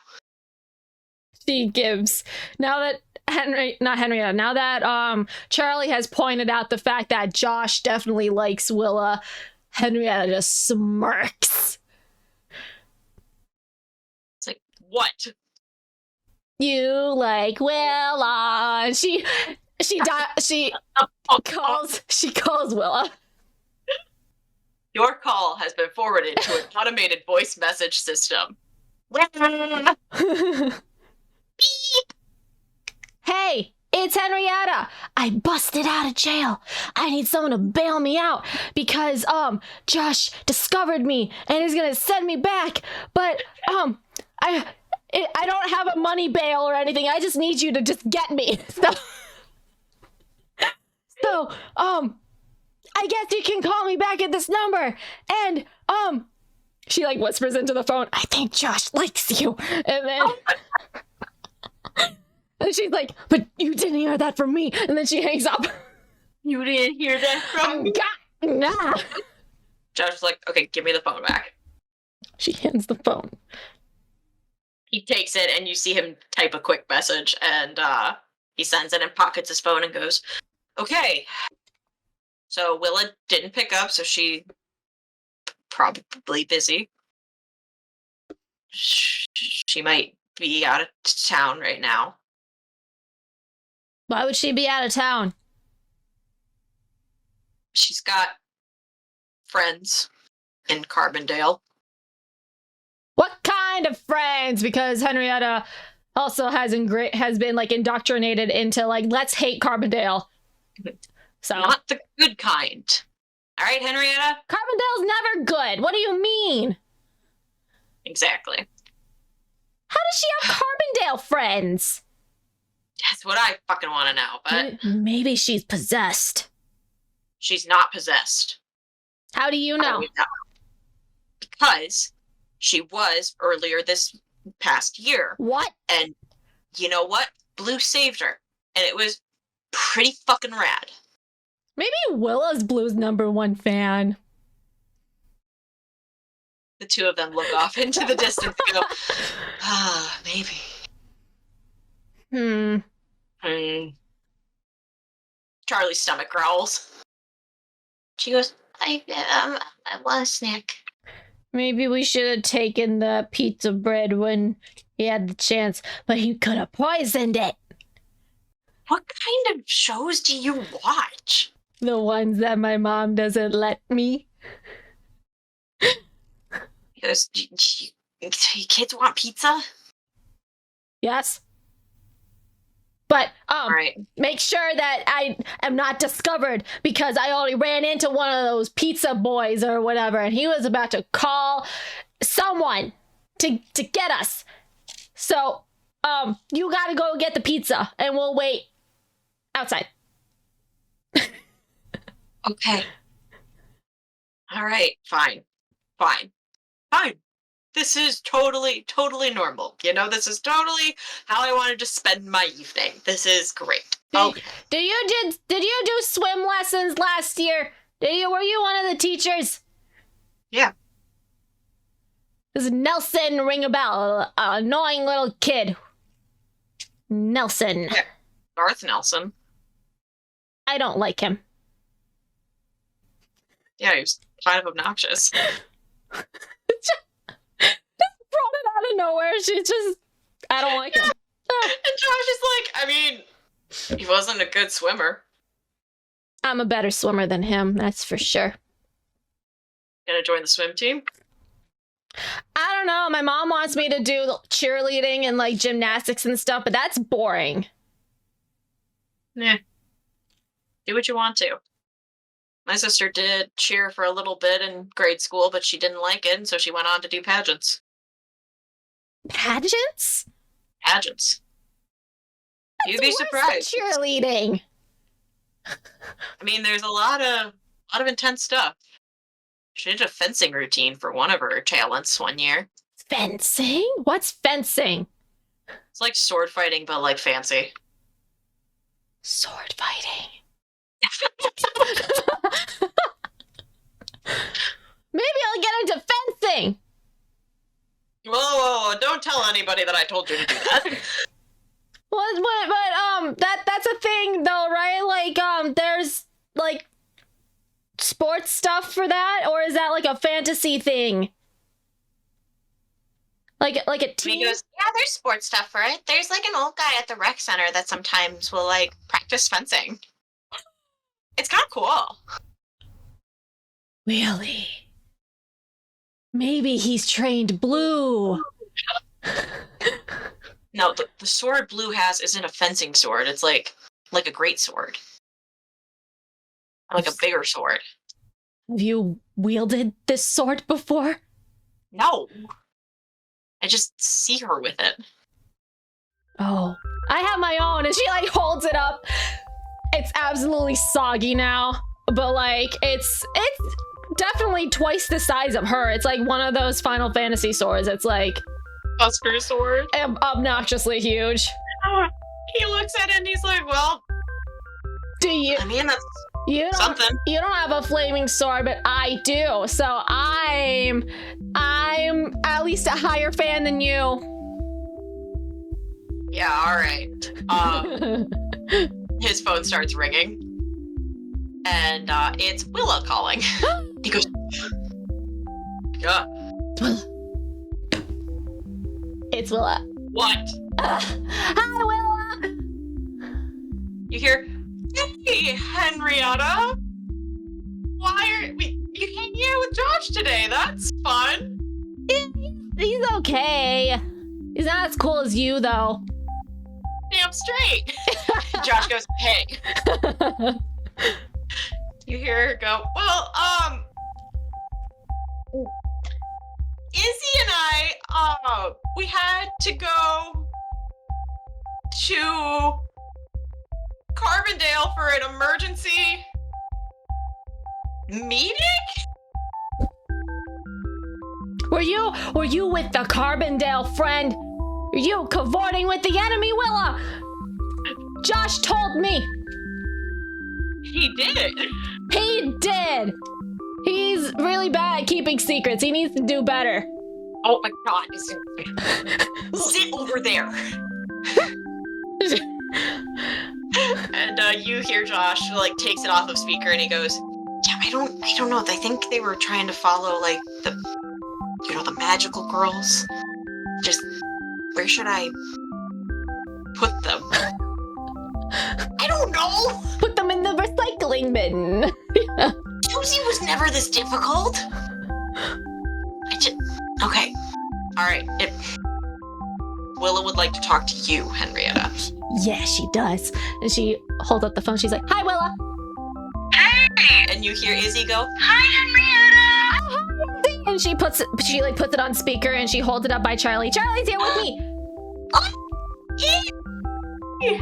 She gives. Now that Henrietta, now that Charlie has pointed out the fact that Josh definitely likes Willa, Henrietta just smirks. It's like, what? You like Willa? She calls Willa. Your call has been forwarded to an automated voice message system. Beep. Hey, it's Henrietta. I busted out of jail. I need someone to bail me out because Josh discovered me and is gonna send me back. But I don't have a money bail or anything. I just need you to just get me. So I guess you can call me back at this number. And she like whispers into the phone, I think Josh likes you. And then and she's like, but you didn't hear that from me. And then she hangs up. You didn't hear that from me? Nah. Josh is like, okay, give me the phone back. She hands the phone. He takes it, and you see him type a quick message, and he sends it and pockets his phone and goes, okay. So Willa didn't pick up, so she probably busy. She might be out of town right now. Why would she be out of town? She's got friends in Carbondale. What kind of friends? Because Henrietta also has been like indoctrinated into like, let's hate Carbondale. So not the good kind. All right, Henrietta? Carbondale's never good. What do you mean? Exactly. How does she have Carbondale friends? That's what I fucking want to know, but maybe she's possessed. She's not possessed. How do you know? Because she was earlier this past year. What? And you know what? Blue saved her. And it was pretty fucking rad. Maybe Willa's Blue's #1 fan. The two of them look off into the distance and go, maybe. Charlie's stomach growls. She goes, I want a snack. Maybe we should have taken the pizza bread when he had the chance, but he could have poisoned it. What kind of shows do you watch? The ones that my mom doesn't let me. He goes, do you kids want pizza? Yes. But right. Make sure that I am not discovered, because I already ran into one of those pizza boys or whatever, and he was about to call someone to get us. So, you gotta go get the pizza, and we'll wait outside. Okay. All right. Fine. This is totally normal. You know, this is totally how I wanted to spend my evening. This is great. Okay. Did you do swim lessons last year? Were you one of the teachers? Yeah. Does Nelson ring a bell? An annoying little kid. Nelson. Yeah. Garth Nelson. I don't like him. Yeah, he was kind of obnoxious. Brought it out of nowhere. I don't like him. And Josh is like, I mean, he wasn't a good swimmer. I'm a better swimmer than him, that's for sure. Gonna join the swim team? I don't know. My mom wants me to do cheerleading and like gymnastics and stuff, but that's boring. Nah. Do what you want to. My sister did cheer for a little bit in grade school, but she didn't like it, and so she went on to do pageants. Pageants? Pageants. You'd be surprised. Cheerleading. I mean, there's a lot of intense stuff. She did a fencing routine for one of her talents one year. Fencing? What's fencing? It's like sword fighting, but like fancy. Sword fighting. Maybe I'll get into fencing. Whoa, don't tell anybody that I told you to do that. That's a thing though, right? Like, there's like sports stuff for that, or is that like a fantasy thing? Like a team? Goes, Yeah, there's sports stuff for it. There's like an old guy at the rec center that sometimes will like practice fencing. It's kind of cool. Really? Maybe he's trained Blue. No, the sword Blue has isn't a fencing sword. It's like a great sword. Like a bigger sword. Have you wielded this sword before? No. I just see her with it. Oh, I have my own, and she like holds it up. It's absolutely soggy now, but like it's definitely twice the size of her. It's like one of those Final Fantasy swords. It's like Buster sword. Obnoxiously huge. He looks at it and he's like, well, do you? I mean, that's something. You don't have a flaming sword, but I do. So I'm at least a higher fan than you. Yeah, all right. His phone starts ringing, and it's Willa calling. He goes, yeah. It's Willa. What? Hi, Willa. You hear, hey, Henrietta. Why are you hanging out with Josh today? That's fun. He's okay. He's not as cool as you, though. Damn straight. Josh goes, hey. You hear her go, well, Izzy and I, we had to go to Carbondale for an emergency meeting? Were you with the Carbondale friend? Are you cavorting with the enemy, Willa? Josh told me. He did. He did. He's really bad at keeping secrets. He needs to do better. Oh my god. Sit over there. And you hear Josh like takes it off of speaker and he goes, yeah, I don't know. I think they were trying to follow like the magical girls. Just where should I put them? I don't know. Put them in the recycling bin. Josie was never this difficult. Okay. All right. Willa would like to talk to you, Henrietta. Yeah, she does. And she holds up the phone. She's like, hi, Willa. Hey! And you hear Izzy go, Hi, Henrietta. And she puts it on speaker and she holds it up by Charlie. Charlie's here with me.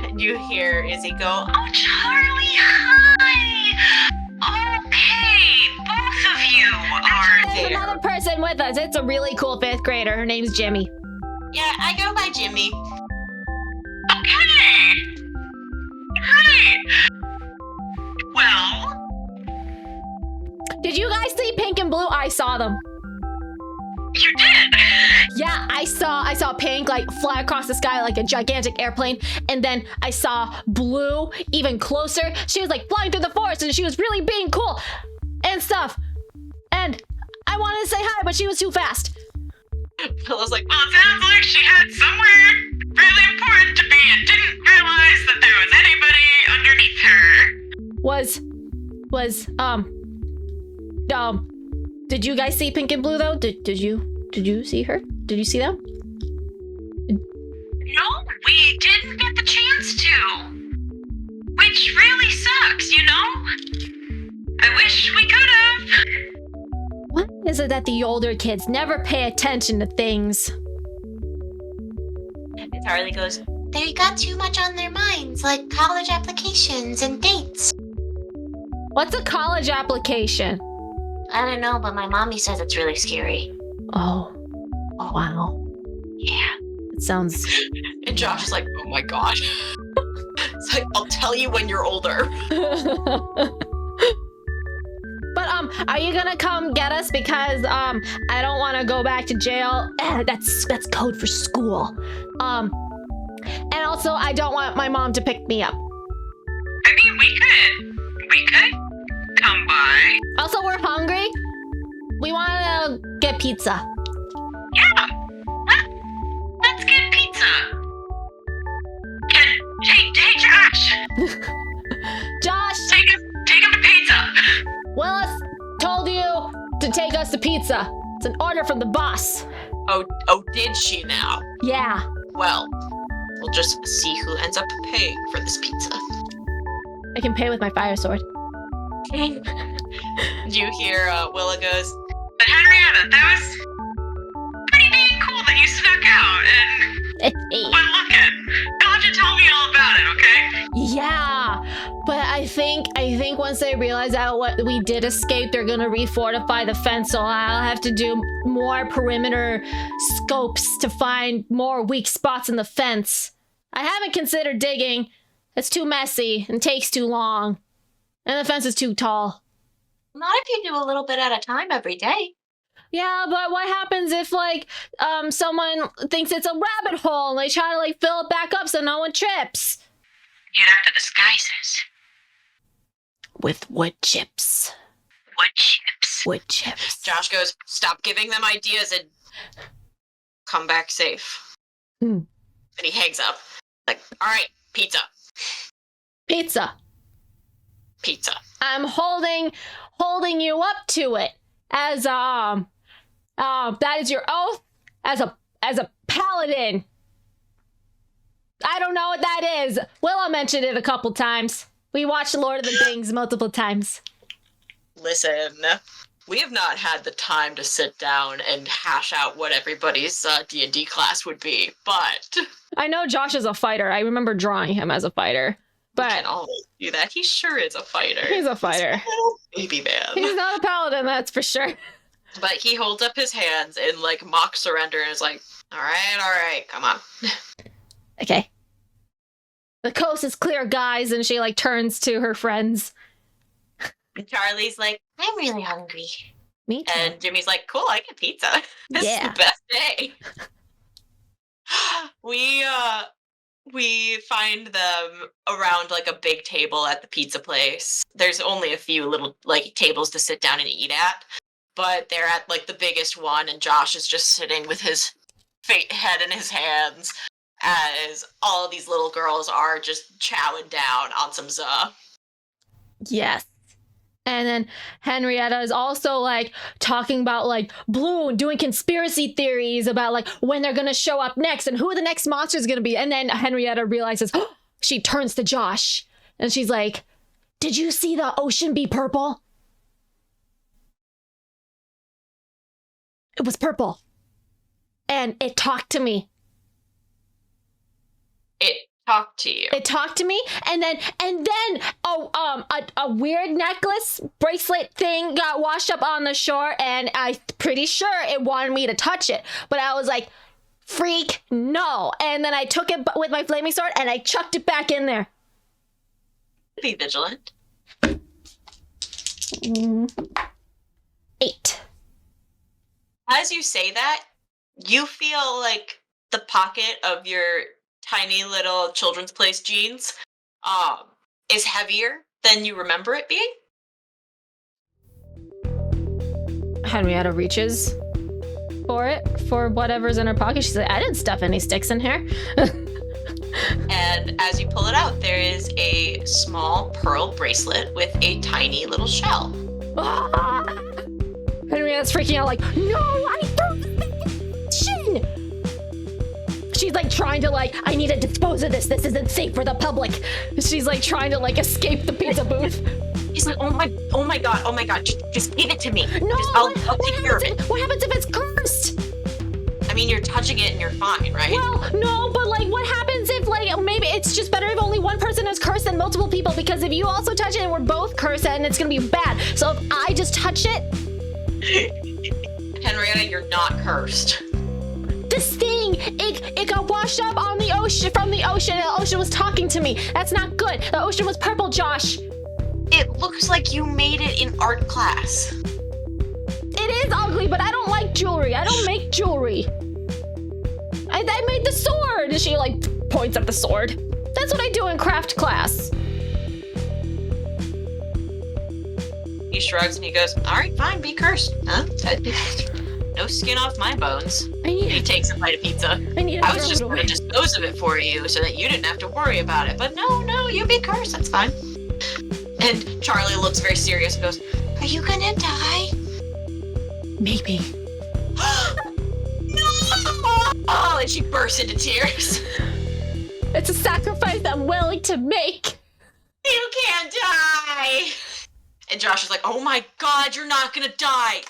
and you hear Izzy go, Oh, Charlie, hi. Okay, both of you are There's there. another person with us. It's a really cool 5th grader. Her name's Jimmy. yeah, I go by Jimmy. Okay. Great. Well, Did you guys see Pink and Blue? I saw them. you did. Yeah, I saw Pink like fly across the sky like a gigantic airplane, and then I saw Blue even closer. She was like flying through the forest, and she was really being cool and stuff. And I wanted to say hi, but she was too fast. Willa's like, Well, it sounds like she had somewhere really important to be and didn't realize that there was anybody underneath her. Did you guys see Pink and Blue though? Did you see her? Did you see them? No, we didn't get the chance to. Which really sucks, you know? I wish we could have. What is it that the older kids never pay attention to things? And Charlie goes, They got too much on their minds, like college applications and dates. What's a college application? I don't know, but my mommy says it's really scary. Oh, wow. Yeah. It sounds... and Josh is like, oh my god. It's like, I'll tell you when you're older. But, are you gonna come get us? Because, I don't want to go back to jail. That's code for school. And also, I don't want my mom to pick me up. I mean, we could come by. Also, we're hungry. We want to get pizza. Yeah. Let's get pizza. Hey, Josh. Josh, Take him to pizza. Willis told you to take us to pizza. It's an order from the boss. Oh, did she now? Yeah. Well, we'll just see who ends up paying for this pizza. I can pay with my fire sword. You hear Willa goes, but Henrietta, that was pretty dang cool that you snuck out and Hey. went looking. You'll have to tell me all about it, okay? Yeah, but I think once they realize that what we did escape, they're gonna refortify the fence. So I'll have to do more perimeter scopes to find more weak spots in the fence. I haven't considered digging. It's too messy and takes too long, and the fence is too tall. Not if you do a little bit at a time every day. Yeah, but what happens if, like, someone thinks it's a rabbit hole and they try to, like, fill it back up so no one trips? You'd have to disguise it. With wood chips. Wood chips. Wood chips. Josh goes, stop giving them ideas and come back safe. Hmm. And he hangs up. Like, all right, pizza. Pizza. Pizza. I'm holding you up to it as that is your oath as a paladin. I don't know what that is. Willa mentioned it a couple times. We watched Lord of the Rings multiple times. Listen, we have not had the time to sit down and hash out what everybody's D&D class would be, but I know Josh is a fighter. I remember drawing him as a fighter. we But can always do that. He sure is a fighter. he's a fighter. Baby man. He's not a paladin, that's for sure. But he holds up his hands in like mock surrender and is like, all right, come on. Okay. The coast is clear, guys, and she, like, turns to her friends. And Charlie's like, I'm really hungry. Me too. and Jimmy's like, cool, I get pizza. This is Yeah. the best day. We find them around like a big table at the pizza place. There's only a few little like tables to sit down and eat at, but they're at like the biggest one, and Josh is just sitting with his head in his hands as all of these little girls are just chowing down on some za. Yes. And then Henrietta is also, like, talking about, like, Blue and doing conspiracy theories about, like, when they're gonna show up next and who the next monster is gonna be. And then Henrietta realizes, she turns to Josh and she's like, did you see the ocean be purple? It was purple. And it talked to me. It talked to you. It talked to me, and then a weird necklace bracelet thing got washed up on the shore, and I'm pretty sure it wanted me to touch it, but I was like, freak, no. And then I took it with my flaming sword and I chucked it back in there. Be vigilant. 8. As you say that, you feel like the pocket of your tiny little children's place jeans is heavier than you remember it being. Henrietta reaches for whatever's in her pocket. She's like, I didn't stuff any sticks in here. And as you pull it out, there is a small pearl bracelet with a tiny little shell. Ah! Henrietta's freaking out like, no, I threw this thing in the ocean. She's like trying to like, I need to dispose of this. This isn't safe for the public. She's like trying to like escape the pizza booth. He's like, oh my god, just give it to me. No, I'll take care of it. What happens if it's cursed? I mean, you're touching it and you're fine, right? Well, no, but like, what happens if like maybe it's just better if only one person is cursed than multiple people? Because if you also touch it and we're both cursed, then it's gonna be bad. So if I just touch it, Henrietta, you're not cursed. this thing, it got washed up on the ocean from the ocean. And the ocean was talking to me. That's not good. The ocean was purple, Josh. It looks like you made it in art class. It is ugly, but I don't like jewelry. I don't make jewelry. I made the sword. And she like points at the sword. That's what I do in craft class. He shrugs and he goes, all right, fine, be cursed. Huh? No skin off my bones. He takes a bite of pizza. I was just going to dispose of it for you so that you didn't have to worry about it. But no, you be cursed. That's fine. And Charlie looks very serious and goes, Are you gonna die? Maybe. no! Oh, and she bursts into tears. It's a sacrifice I'm willing to make. You can't die! And Josh is like, oh my god, you're not gonna die.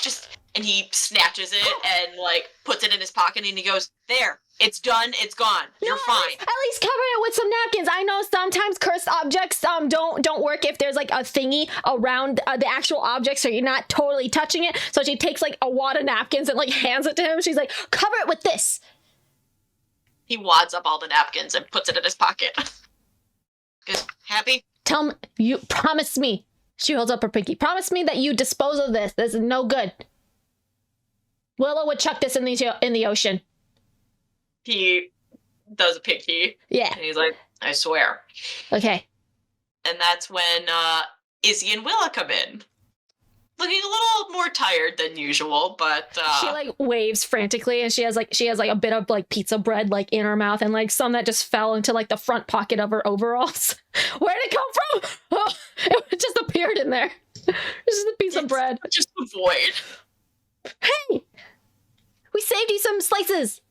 And he snatches it and like puts it in his pocket and he goes, there, it's done, it's gone, you're fine. At least cover it with some napkins. I know sometimes cursed objects don't work if there's like a thingy around the actual object, so you're not totally touching it. So she takes like a wad of napkins and like hands it to him. She's like, cover it with this. He wads up all the napkins and puts it in his pocket. Goes, happy? Tell me, you promise me. She holds up her pinky. Promise me that you dispose of this. This is no good. Willow would chuck this in the ocean. He does a pinky. Yeah. And he's like, I swear. Okay. And that's when Izzy and Willa come in. Looking a little more tired than usual, but she like waves frantically and she has like a bit of like pizza bread like in her mouth and like some that just fell into like the front pocket of her overalls. Where'd it come from? Oh, it just appeared in there. This is a piece of bread. Just a void. Hey! We saved you some slices.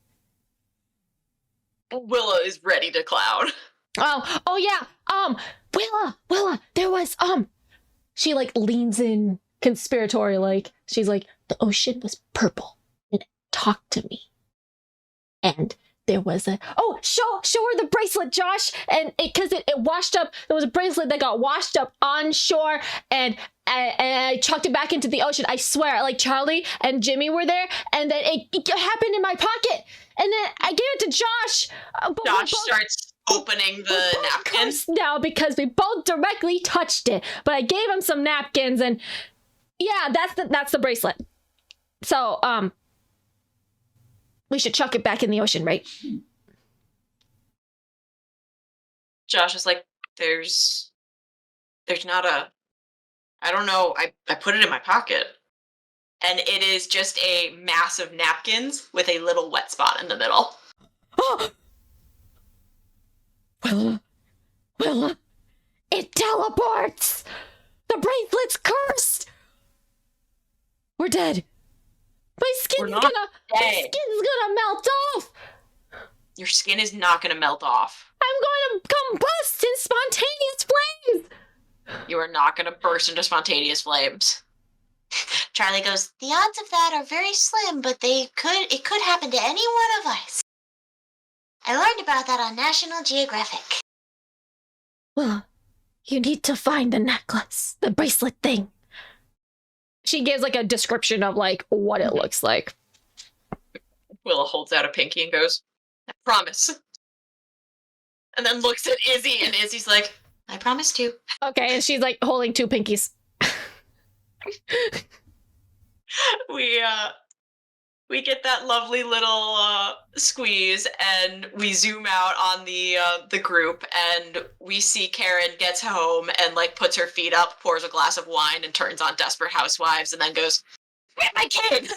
Willa is ready to clown. Oh yeah. Willa, there was she like leans in conspiratorial like. She's like, the ocean was purple and it talked to me. And there was show her the bracelet, Josh. And because it washed up, there was a bracelet that got washed up on shore and I chucked it back into the ocean. I swear, like Charlie and Jimmy were there, and then it happened in my pocket. And then I gave it to Josh. Josh starts opening the napkin. Now because we both directly touched it, but I gave him some napkins, and yeah, that's the bracelet. So we should chuck it back in the ocean, right? Josh is like, there's not a, I don't know, I put it in my pocket. And it is just a mass of napkins with a little wet spot in the middle. Oh! Willa, it teleports! The bracelet's cursed! We're dead. My skin's gonna melt off! Your skin is not gonna melt off. I'm going to combust in spontaneous flames! You are not gonna burst into spontaneous flames. Charlie goes, the odds of that are very slim, but it could happen to any one of us. I learned about that on National Geographic. Well, you need to find the necklace, the bracelet thing. She gives like a description of like what it looks like. Willa holds out a pinky and goes, I promise. And then looks at Izzy, and Izzy's like, I promise too. Okay, and she's like holding two pinkies. We get that lovely little squeeze, and we zoom out on the group, and we see Karen gets home and like puts her feet up, pours a glass of wine, and turns on Desperate Housewives, and then goes, "Where's my kid?"